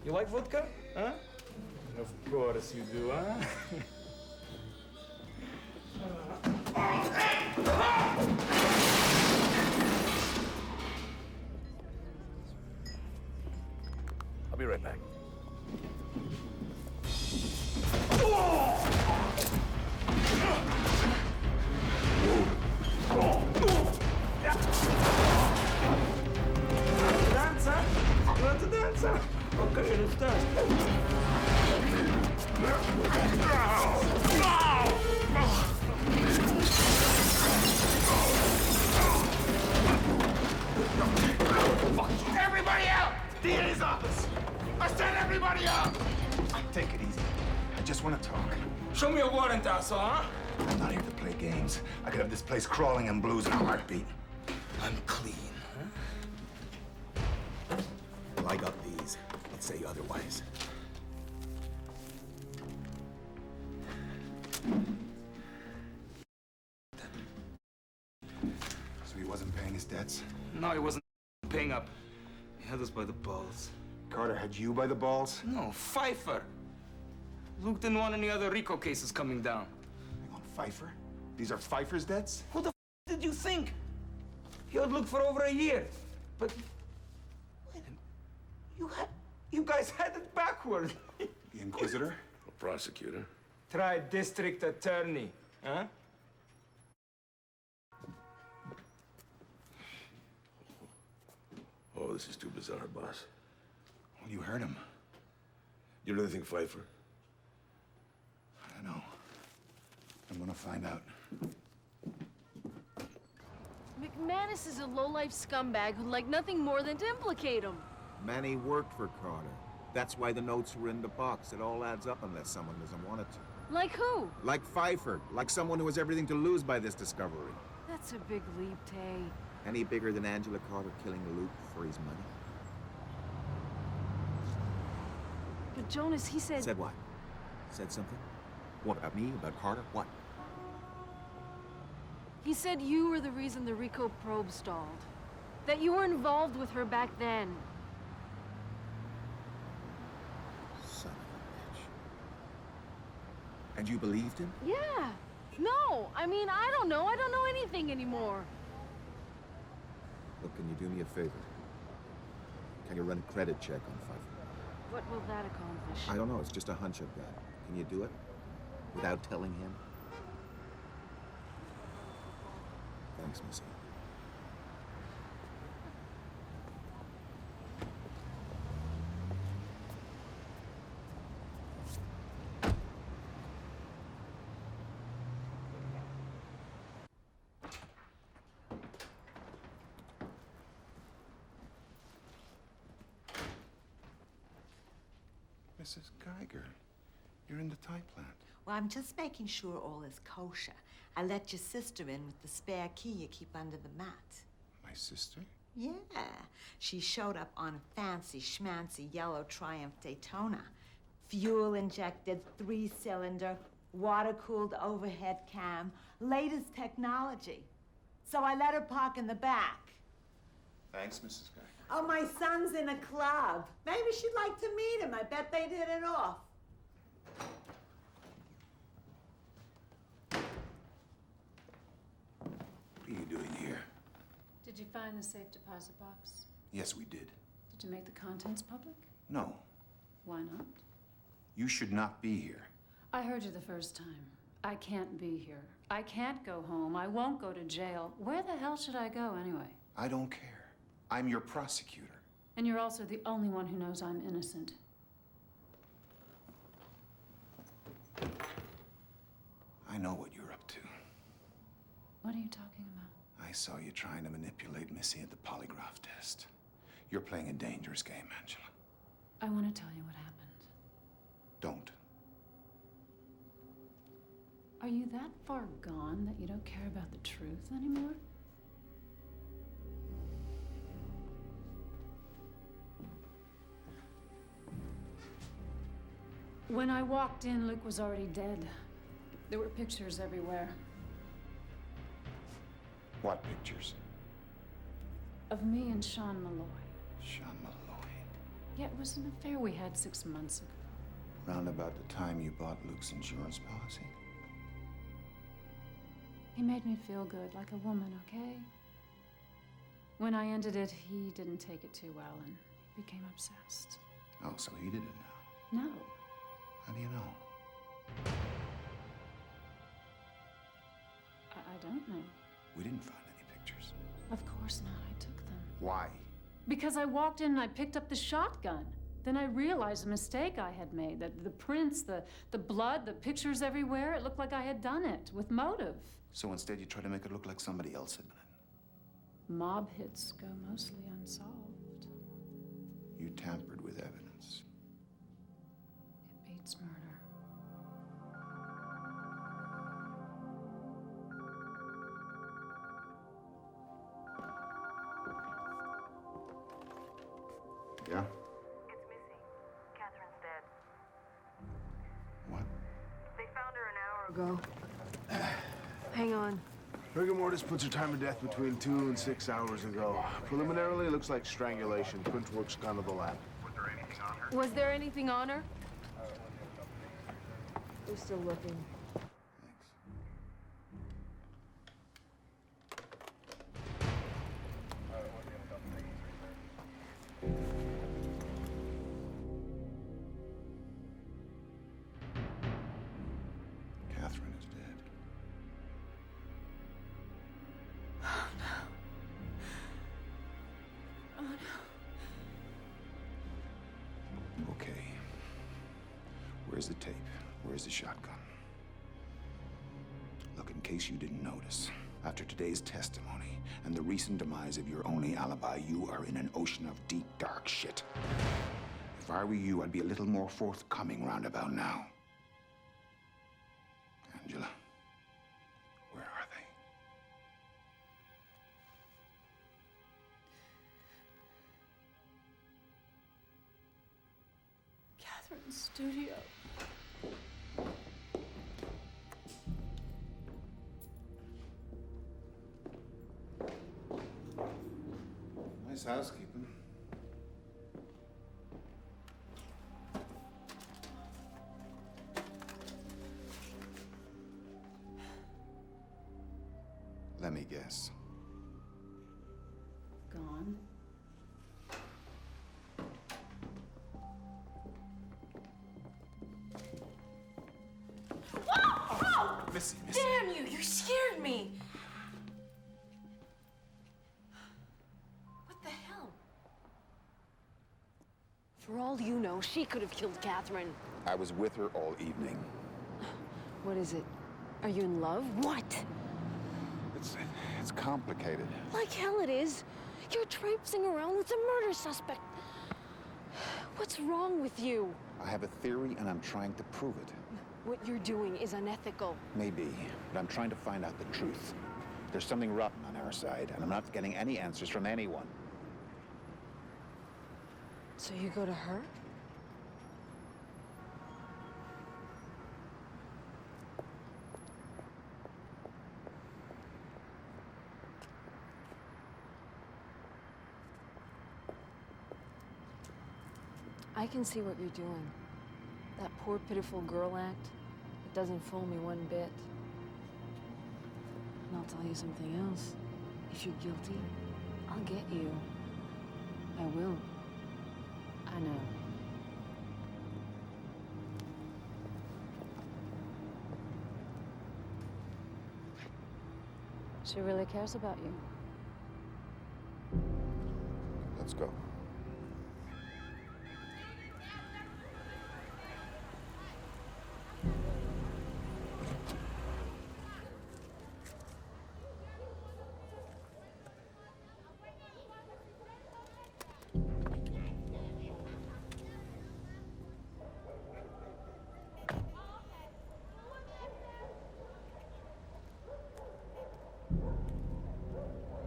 You like vodka? Huh? Of course you do, huh? I'll be right back. Danza? You want to dance? Okay, let's dance. Everybody out! DA's office! I said everybody out! Take it easy. I just want to talk. Show me a warrant, asshole, huh? I'm not here to play games. I could have this place crawling in blues in a heartbeat. I'm clean, Well, I got these. Let's say otherwise. So he wasn't paying his debts? No, he wasn't paying up. He had us by the balls. Carter had you by the balls? No, Pfeiffer. Luke didn't want any other RICO cases coming down. Hang on, Pfeiffer? These are Pfeiffer's debts? Who the did you think? He owed Luke for over a year. But wait a minute. You guys had it backward. The Inquisitor? A prosecutor. Try district attorney, huh? Oh, this is too bizarre, boss. Well, you heard him. You really think Pfeiffer? I don't know. I'm gonna find out. McManus is a low-life scumbag who'd like nothing more than to implicate him. Manny worked for Carter. That's why the notes were in the box. It all adds up unless someone doesn't want it to. Like who? Like Pfeiffer. Like someone who has everything to lose by this discovery. That's a big leap, Tay. Any bigger than Angela Carter killing Luke for his money? But Jonas, he said... Said what? Said something? What, about me? About Carter? What? He said you were the reason the RICO probe stalled. That you were involved with her back then. Son of a bitch. And you believed him? Yeah. No, I mean, I don't know. I don't know anything anymore. Look, can you do me a favor? Can you run a credit check on Pfeiffer? What will that accomplish? I don't know. It's just a hunch I've got. Can you do it? Without telling him? Thanks, Missy. Mrs. Geiger, you're in the tie plant. Well, I'm just making sure all is kosher. I let your sister in with the spare key you keep under the mat. My sister? Yeah. She showed up on a fancy schmancy yellow Triumph Daytona. Fuel-injected, 3-cylinder, water-cooled overhead cam, latest technology. So I let her park in the back. Thanks, Mrs. Geiger. Oh, my son's in a club. Maybe she'd like to meet him. I bet they'd hit it off. What are you doing here? Did you find the safe deposit box? Yes, we did. Did you make the contents public? No, Why not? you should not be here. I heard you the first time. I can't be here. I can't go home. I won't go to jail. Where the hell should I go anyway? I don't care. I'm your prosecutor. And you're also the only one who knows I'm innocent. I know what you're up to. What are you talking about? I saw you trying to manipulate Missy at the polygraph test. You're playing a dangerous game, Angela. I want to tell you what happened. Don't. Are you that far gone that you don't care about the truth anymore? When I walked in, Luke was already dead. There were pictures everywhere. What pictures? Of me and Sean Malloy. Sean Malloy. Yeah, it was an affair we had 6 months ago. Round about the time you bought Luke's insurance policy? He made me feel good, like a woman, okay? When I ended it, he didn't take it too well, and he became obsessed. Oh, so he did it now. No. How do you know? I don't know. We didn't find any pictures. Of course not, I took them. Why? Because I walked in and I picked up the shotgun. Then I realized the mistake I had made, that the prints, the blood, the pictures everywhere, it looked like I had done it, with motive. So instead you try to make it look like somebody else had done it. Mob hits go mostly unsolved. You tampered with evidence. It beats murder. Yeah? It's Missy. Catherine's dead. What? They found her an hour Go. Hang on. Rigor mortis puts her time of death between 2 and 6 hours ago. Preliminarily, it looks like strangulation. Print work's gone to the lab. anything on her? Was there anything on her? We're still looking. Catherine is dead. Oh, no. Oh, no. Okay. Where's the tape? Where's the shotgun? Look, in case you didn't notice, after today's testimony and the recent demise of your only alibi, you are in an ocean of deep, dark shit. If I were you, I'd be a little more forthcoming round about now. Angela, where are they? Catherine's studio. Nice housekeeping. Let me guess. Gone. Whoa! Missy. Damn you! You scared me! What the hell? For all you know, she could have killed Catherine. I was with her all evening. What is it? Are you in love? What? It's complicated. Like hell it is. You're traipsing around with a murder suspect. What's wrong with you? I have a theory and I'm trying to prove it. What you're doing is unethical. Maybe, but I'm trying to find out the truth. There's something rotten on our side, and I'm not getting any answers from anyone. So you go to her? I can see what you're doing. That poor, pitiful girl act, it doesn't fool me one bit. And I'll tell you something else. If you're guilty, I'll get you. I will. I know. She really cares about you. Let's go.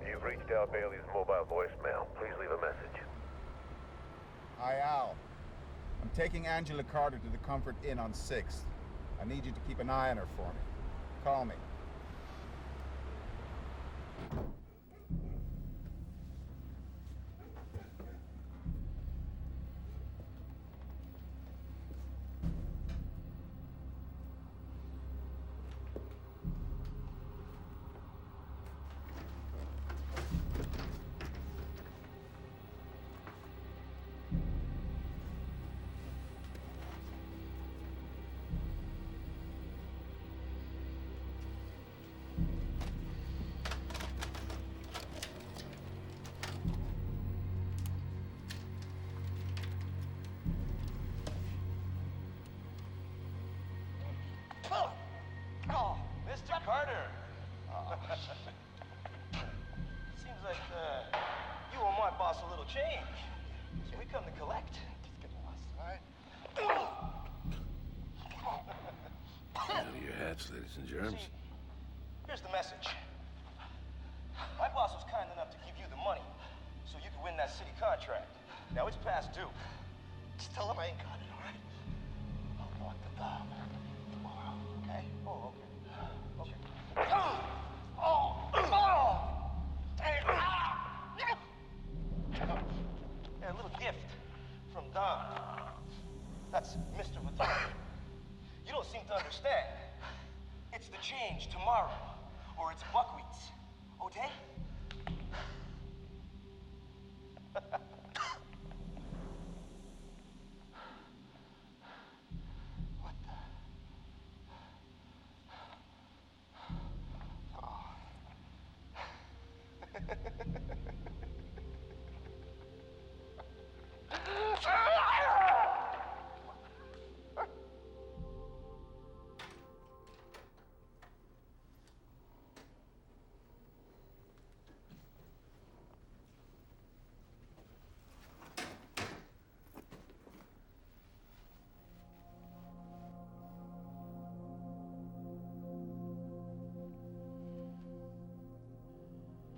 You've reached Al Bailey's mobile voicemail. Please leave a message. Hi, Al. I'm taking Angela Carter to the Comfort Inn on 6th. I need you to keep an eye on her for me. Call me. Mr. Carter. Seems like you owe my boss a little change. So we come to collect. Just get lost, all right? Out of your hats, ladies and germs. See, here's the message. My boss was kind enough to give you the money so you could win that city contract. Now it's past due. Just tell him I ain't got it, all right? I'll walk the dog tomorrow, okay? Oh, okay. And a little gift from Don. understand? It's the change tomorrow, or it's buckwheats. Okay?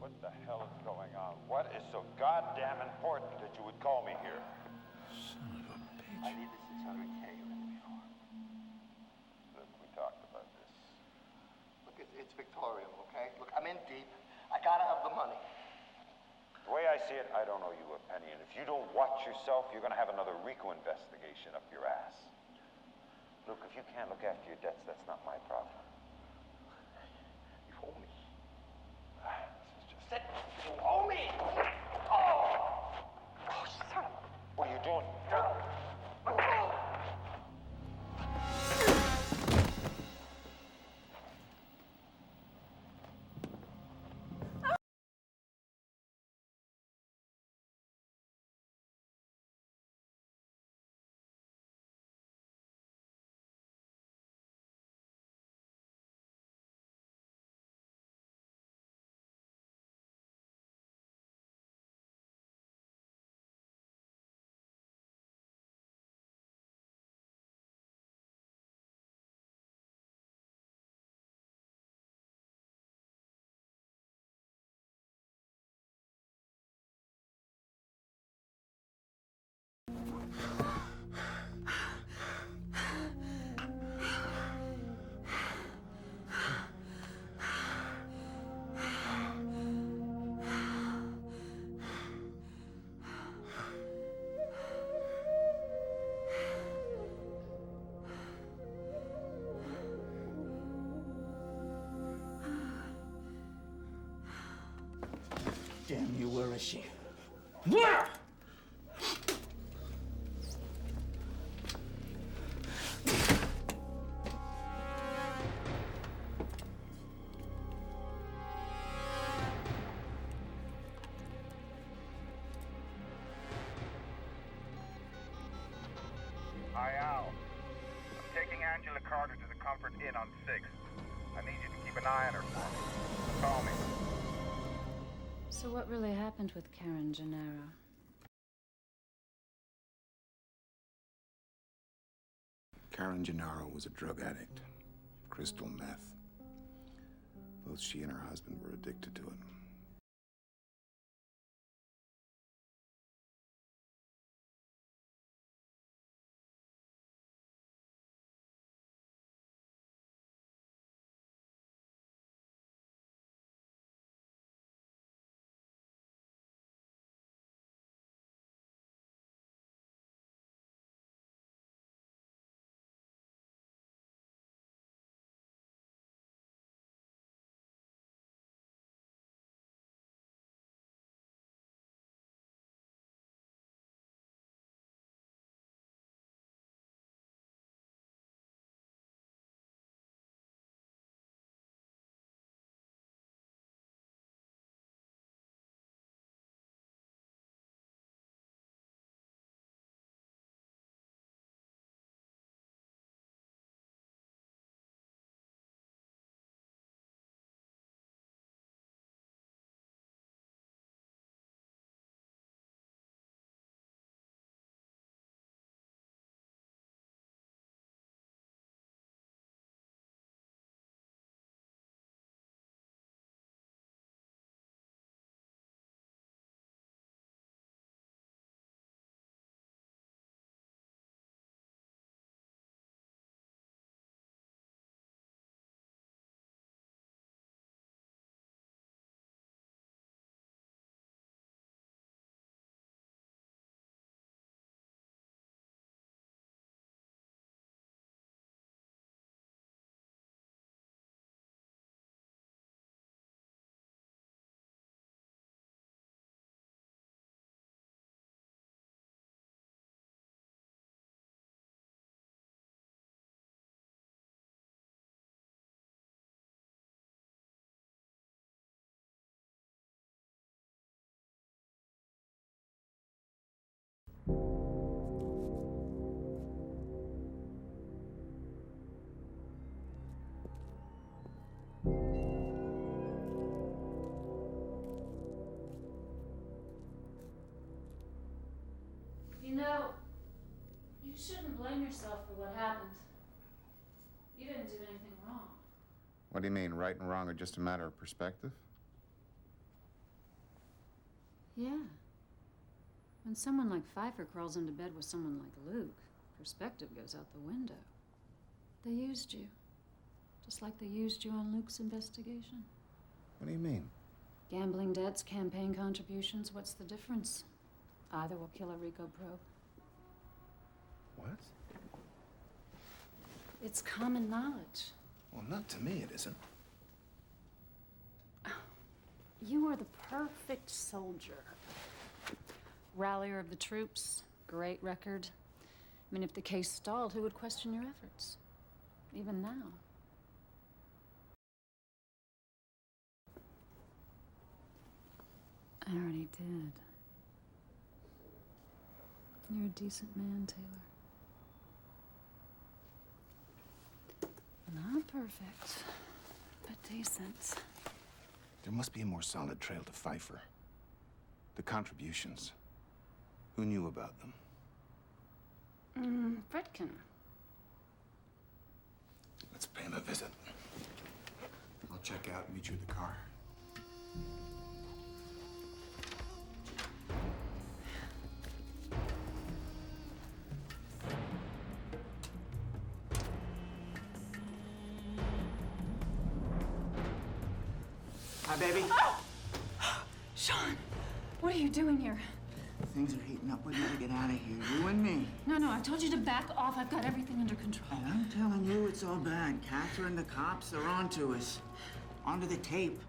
What the hell is going on? What is so goddamn important that you would call me here? Son of a bitch. I need the 600K you lent me for. Look, we talked about this. Look, it's Victorian, okay? Look, I'm in deep. I gotta have the money. The way I see it, I don't owe you a penny, and if you don't watch yourself, you're gonna have another RICO investigation up your ass. Look, if you can't look after your debts, that's not my problem. You owe me. You owe me! Oh! Oh, son of a... What are you doing? Damn you, where is she? Where? Hi, Al. I'm taking Angela Carter to the Comfort Inn on 6th. I need you to keep an eye on her for me. Call me. So what really happened with Karen Gennaro? Karen Gennaro was a drug addict. Crystal meth. Both she and her husband were addicted to it. You know, you shouldn't blame yourself for what happened. You didn't do anything wrong. What do you mean, right and wrong are just a matter of perspective? Yeah. When someone like Pfeiffer crawls into bed with someone like Luke, perspective goes out the window. They used you. Just like they used you on Luke's investigation. What do you mean? Gambling debts, campaign contributions, what's the difference? Either will kill a RICO probe. What? It's common knowledge. Well, not to me, it isn't. You are the perfect soldier. Rallier of the troops, great record. I mean, if the case stalled, who would question your efforts? Even now. I already did. You're a decent man, Taylor. Not perfect, but decent. There must be a more solid trail to Pfeiffer. The contributions. Who knew about them? Bergin. Let's pay him a visit. I'll check out and meet you at the car. Hi, baby. Oh! Sean, what are you doing here? Things are heating up. We gotta get out of here. You and me. No, I told you to back off. I've got everything under control. And I'm telling you, it's all bad. Catherine, the cops, they're on to us. Onto the tape.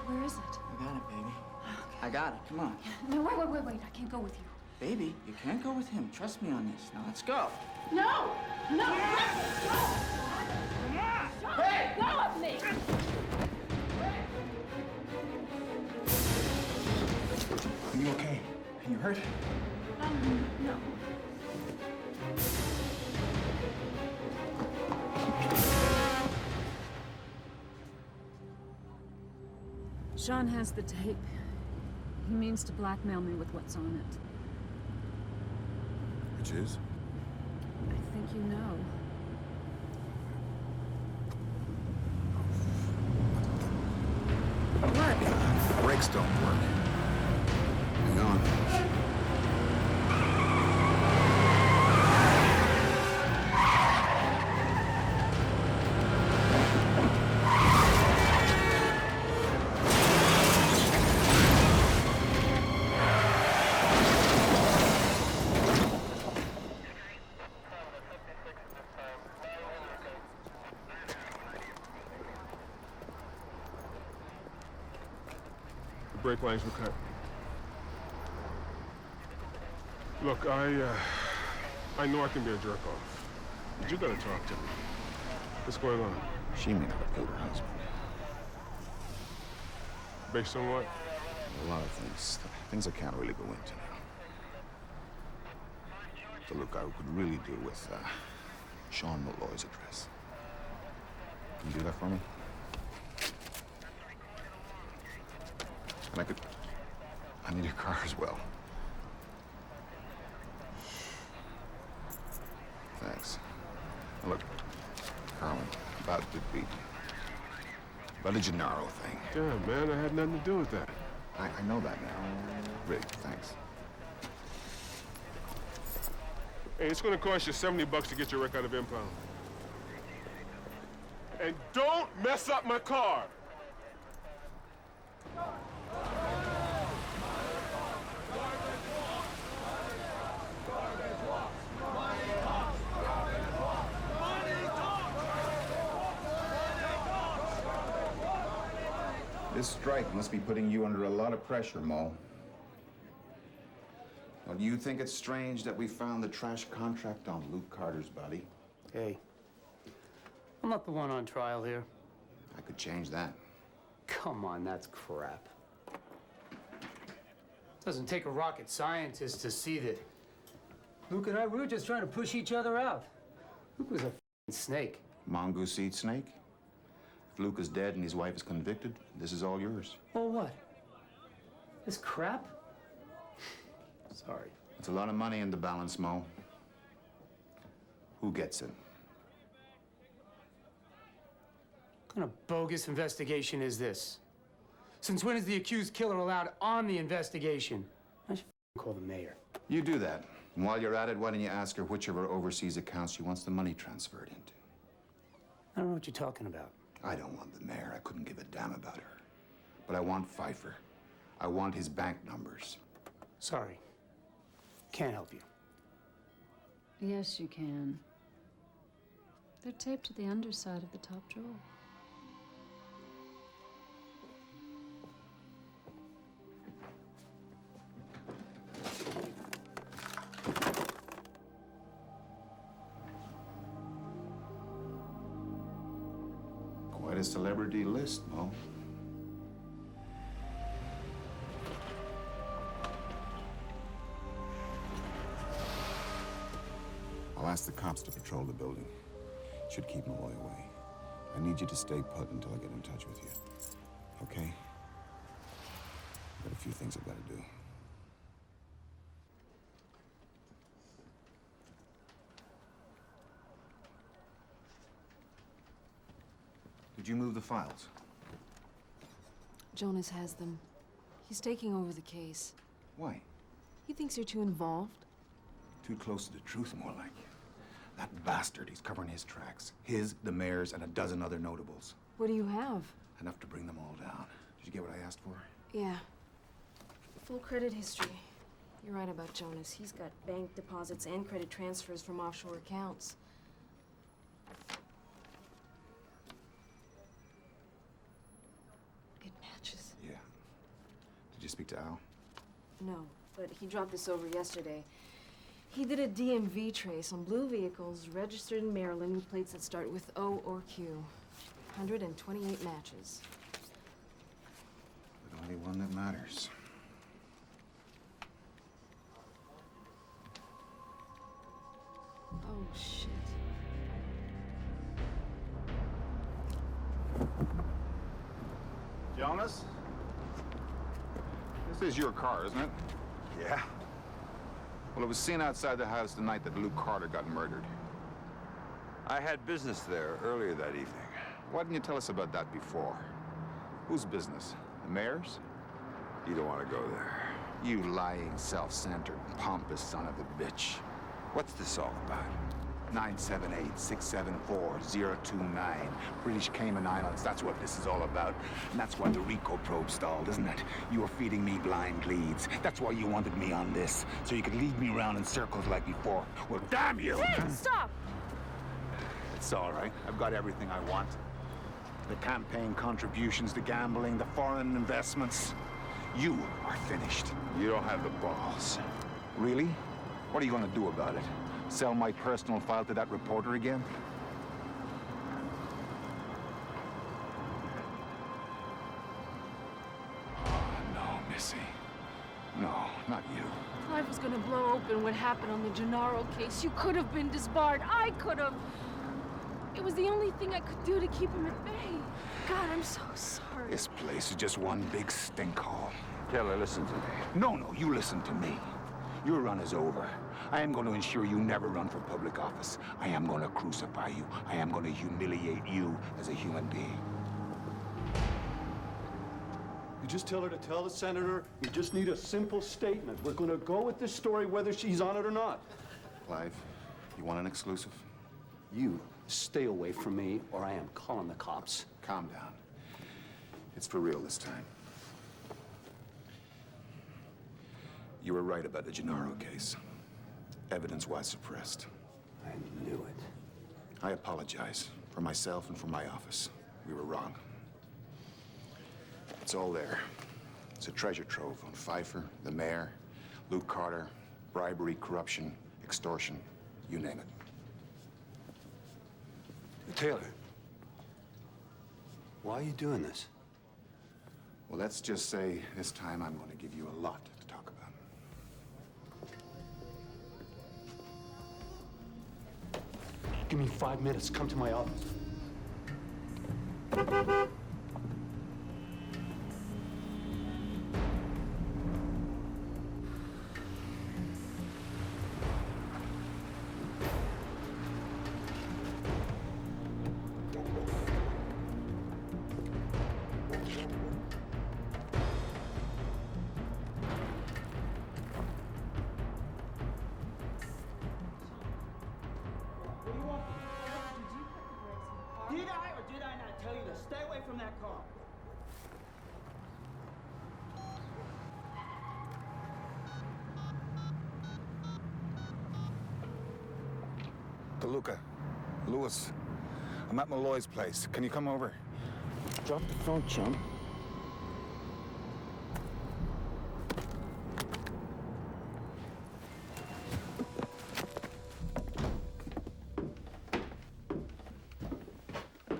Where is it? I got it, baby. I got it. Come on. No, wait. I can't go with you. Baby, you can't go with him. Trust me on this. Now, let's go. No! Come on! Hey! Go of me! Are you okay? Are you hurt? No. Sean has the tape. He means to blackmail me with what's on it. Which is? I think you know. What? Brakes don't work. Hang on. Brake lines were cut. Look, I know I can be a jerk off, but you gotta talk to me. What's going on? She may not have killed her husband. Based on what? A lot of things. Things I can't really go into now. So look, I could really do with Sean Malloy's address. Can you do that for me? And I need your car as well. Thanks. Now look, Carlin, about the Gennaro thing. Damn, man, I had nothing to do with that. I know that now. Really, thanks. Hey, it's gonna cost you $70 to get your wreck out of impound. And don't mess up my car! This strike must be putting you under a lot of pressure, Mo. Well, do you think it's strange that we found the trash contract on Luke Carter's body? Hey, I'm not the one on trial here. I could change that. Come on, that's crap. Doesn't take a rocket scientist to see that Luke and I, we were just trying to push each other out. Luke was a f***ing snake. Mongoose eat snake? If Luke is dead and his wife is convicted, this is all yours. Well, what? This crap? Sorry. It's a lot of money in the balance, Mo. Who gets it? What kind of bogus investigation is this? Since when is the accused killer allowed on the investigation? I should call the mayor. You do that. And while you're at it, why don't you ask her which of her overseas accounts she wants the money transferred into? I don't know what you're talking about. I don't want the mayor. I couldn't give a damn about her. But I want Pfeiffer. I want his bank numbers. Sorry. Can't help you. Yes, you can. They're taped to the underside of the top drawer. Quite a celebrity list, Mo. I'll ask the cops to patrol the building. Should keep Malloy away. I need you to stay put until I get in touch with you. Okay? I've got a few things I've got to do. Did you move the files? Jonas has them. He's taking over the case. Why? He thinks you're too involved. Too close to the truth, more like. That bastard, he's covering his tracks. His, the mayor's, and a dozen other notables. What do you have? Enough to bring them all down. Did you get what I asked for? Yeah. Full credit history. You're right about Jonas. He's got bank deposits and credit transfers from offshore accounts. Good matches. Yeah. Did you speak to Al? No, but he dropped this over yesterday. He did a DMV trace on blue vehicles registered in Maryland with plates that start with O or Q. 128 matches. But only one that matters. Oh, shit. Jonas? This is your car, isn't it? Yeah. Well, it was seen outside the house the night that Luke Carter got murdered. I had business there earlier that evening. Why didn't you tell us about that before? Whose business? The mayor's? You don't want to go there. You lying, self-centered, pompous son of a bitch. What's this all about? 978-674-029. British Cayman Islands, that's what this is all about. And that's why the RICO probe stalled, isn't it? You were feeding me blind leads. That's why you wanted me on this, so you could lead me around in circles like before. Well, damn you! Hey, stop! It's all right. I've got everything I want. The campaign contributions, the gambling, the foreign investments. You are finished. You don't have the balls. Really? What are you going to do about it? Sell my personal file to that reporter again? Oh, no, Missy. No, not you. Clive was gonna blow open what happened on the Gennaro case. You could have been disbarred. I could have. It was the only thing I could do to keep him at bay. God, I'm so sorry. This place is just one big stink hole. Taylor, listen to me. No, you listen to me. Your run is over. I am going to ensure you never run for public office. I am going to crucify you. I am going to humiliate you as a human being. You just tell her to tell the senator we just need a simple statement. We're going to go with this story whether she's on it or not. Clive, you want an exclusive? You stay away from me or I am calling the cops. Calm down. It's for real this time. You were right about the Gennaro case. Evidence was suppressed. I knew it. I apologize for myself and for my office. We were wrong. It's all there. It's a treasure trove on Pfeiffer, the mayor, Luke Carter, bribery, corruption, extortion, you name it. Taylor, why are you doing this? Well, let's just say this time I'm going to give you a lot to talk about. Give me 5 minutes. Come to my office. Did I or did I not tell you to stay away from that car? DeLuca, Lewis, I'm at Malloy's place. Can you come over? Drop the phone, chum.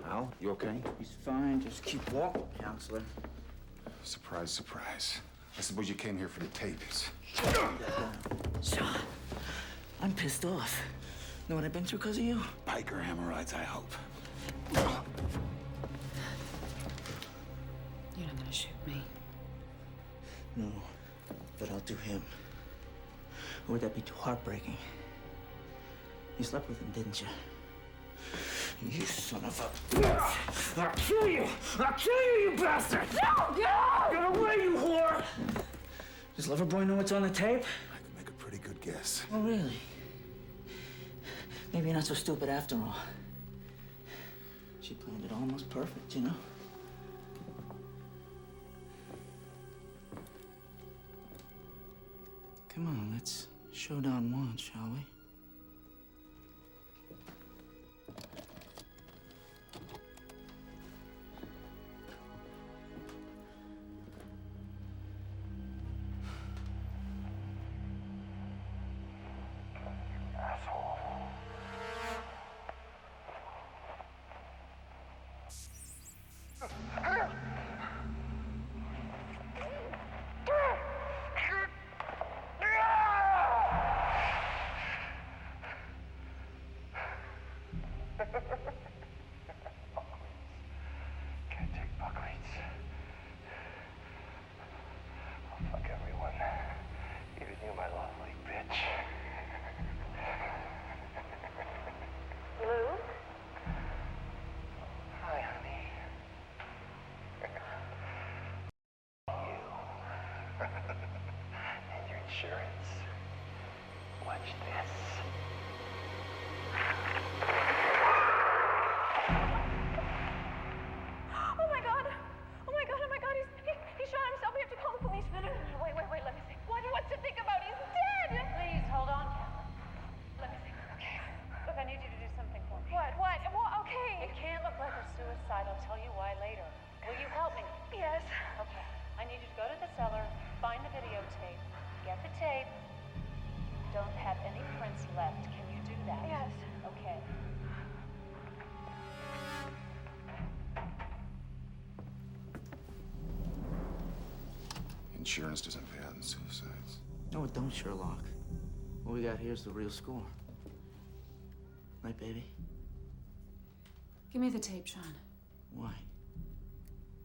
Al, you okay? He's fine. Just keep walking, counselor. Surprise, surprise. I suppose you came here for the tapes. Sean, I'm pissed off. Know what I've been through because of you? Biker hemorrhoids, I hope. You're not gonna shoot me. No, but I'll do him. Or would that be too heartbreaking? You slept with him, didn't you? You son of a... I'll kill you! I'll kill you, you bastard! No! No! Get away, you whore! Does Loverboy know what's on the tape? I can make a pretty good guess. Oh, really? Maybe you're not so stupid after all. She planned it almost perfect, you know? Come on, let's show Don Juan, shall we? Can't take buckwheats. I'll fuck everyone. Even you, my lovely bitch. Lou? Hi, honey. You. And your insurance. Watch this. Oh my god! Oh my god, oh my god, he shot himself. We have to call the police. No, wait, let me think. What's to think about? He's dead! Please, hold on, Catherine. Let me think. Look, I need you to do something for me. What? Well, okay. It can't look like a suicide. I'll tell you why later. Will you help me? Yes. Okay. I need you to go to the cellar, find the videotape, get the tape. Don't have any prints left. Can you do that? Yes. Okay. Insurance doesn't pay out in suicides. No, it don't, Sherlock. What we got here is the real score. Right, baby? Give me the tape, Sean. Why?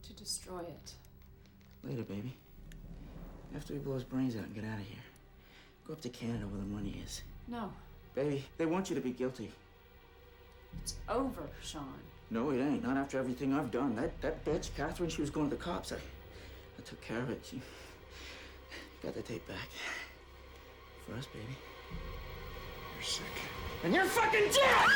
To destroy it. Later, baby. After we blow his brains out and get out of here. Go up to Canada where the money is. No. Baby, they want you to be guilty. It's over, Sean. No, it ain't. Not after everything I've done. That bitch, Catherine, she was going to the cops. I took care of it. She got the tape back. For us, baby. You're sick. And you're fucking dead!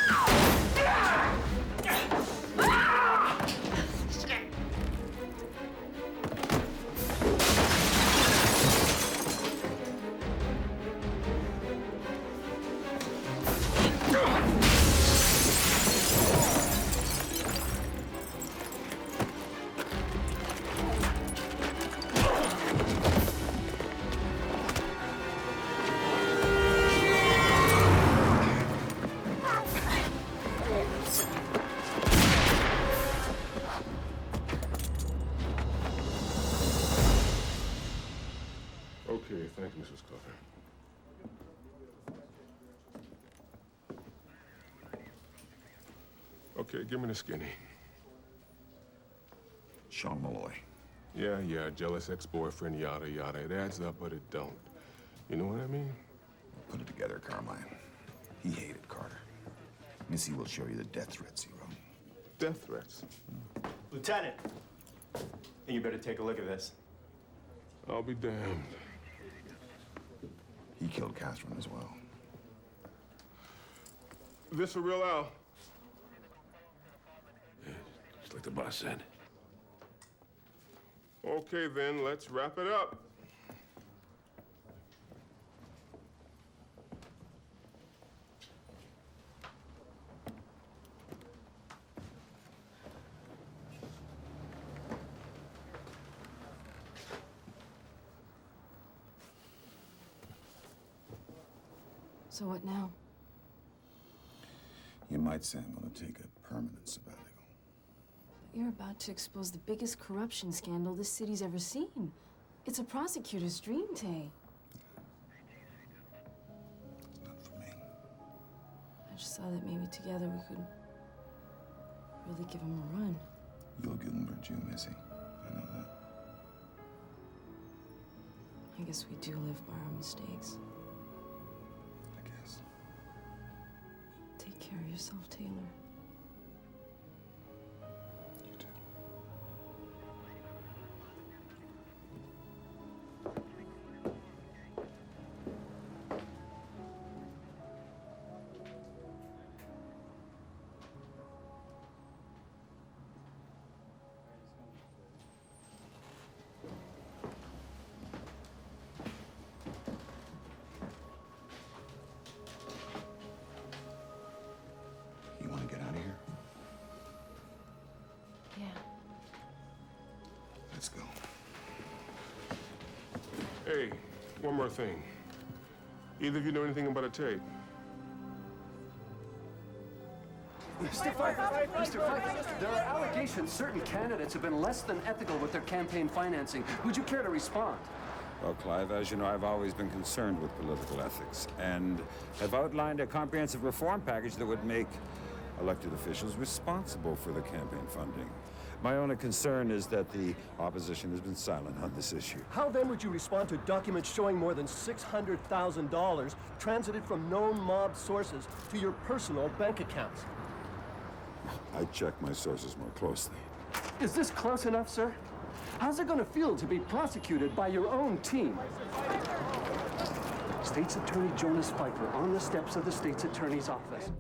Okay, give me the skinny. Sean Malloy. Yeah, jealous ex-boyfriend, yada, yada. It adds up, but it don't. You know what I mean? Put it together, Carmine. He hated Carter. Missy will show you the death threats he wrote. Death threats? Lieutenant, you better take a look at this. I'll be damned. He killed Catherine as well. This for real, Al? Yeah, just like the boss said. Okay, then, let's wrap it up. So what now? You might say I'm going to take a permanent sabbatical. You're about to expose the biggest corruption scandal this city's ever seen. It's a prosecutor's dream, Tay. It's not for me. I just thought that maybe together we could really give him a run. You'll give him for June, Missy. I know that. I guess we do live by our mistakes. I guess. Take care of yourself, Taylor. You want to get out of here? Yeah. Let's go. Hey, one more thing. Either of you know anything about a tape? Mr. Pfeiffer, there are allegations certain candidates have been less than ethical with their campaign financing. Would you care to respond? Well, Clive, as you know, I've always been concerned with political ethics and have outlined a comprehensive reform package that would make elected officials responsible for the campaign funding. My only concern is that the opposition has been silent on this issue. How then would you respond to documents showing more than $600,000 transited from known mob sources to your personal bank accounts? I'd check my sources more closely. Is this close enough, sir? How's it going to feel to be prosecuted by your own team? State's Attorney Jonas Pfeiffer on the steps of the State's Attorney's office.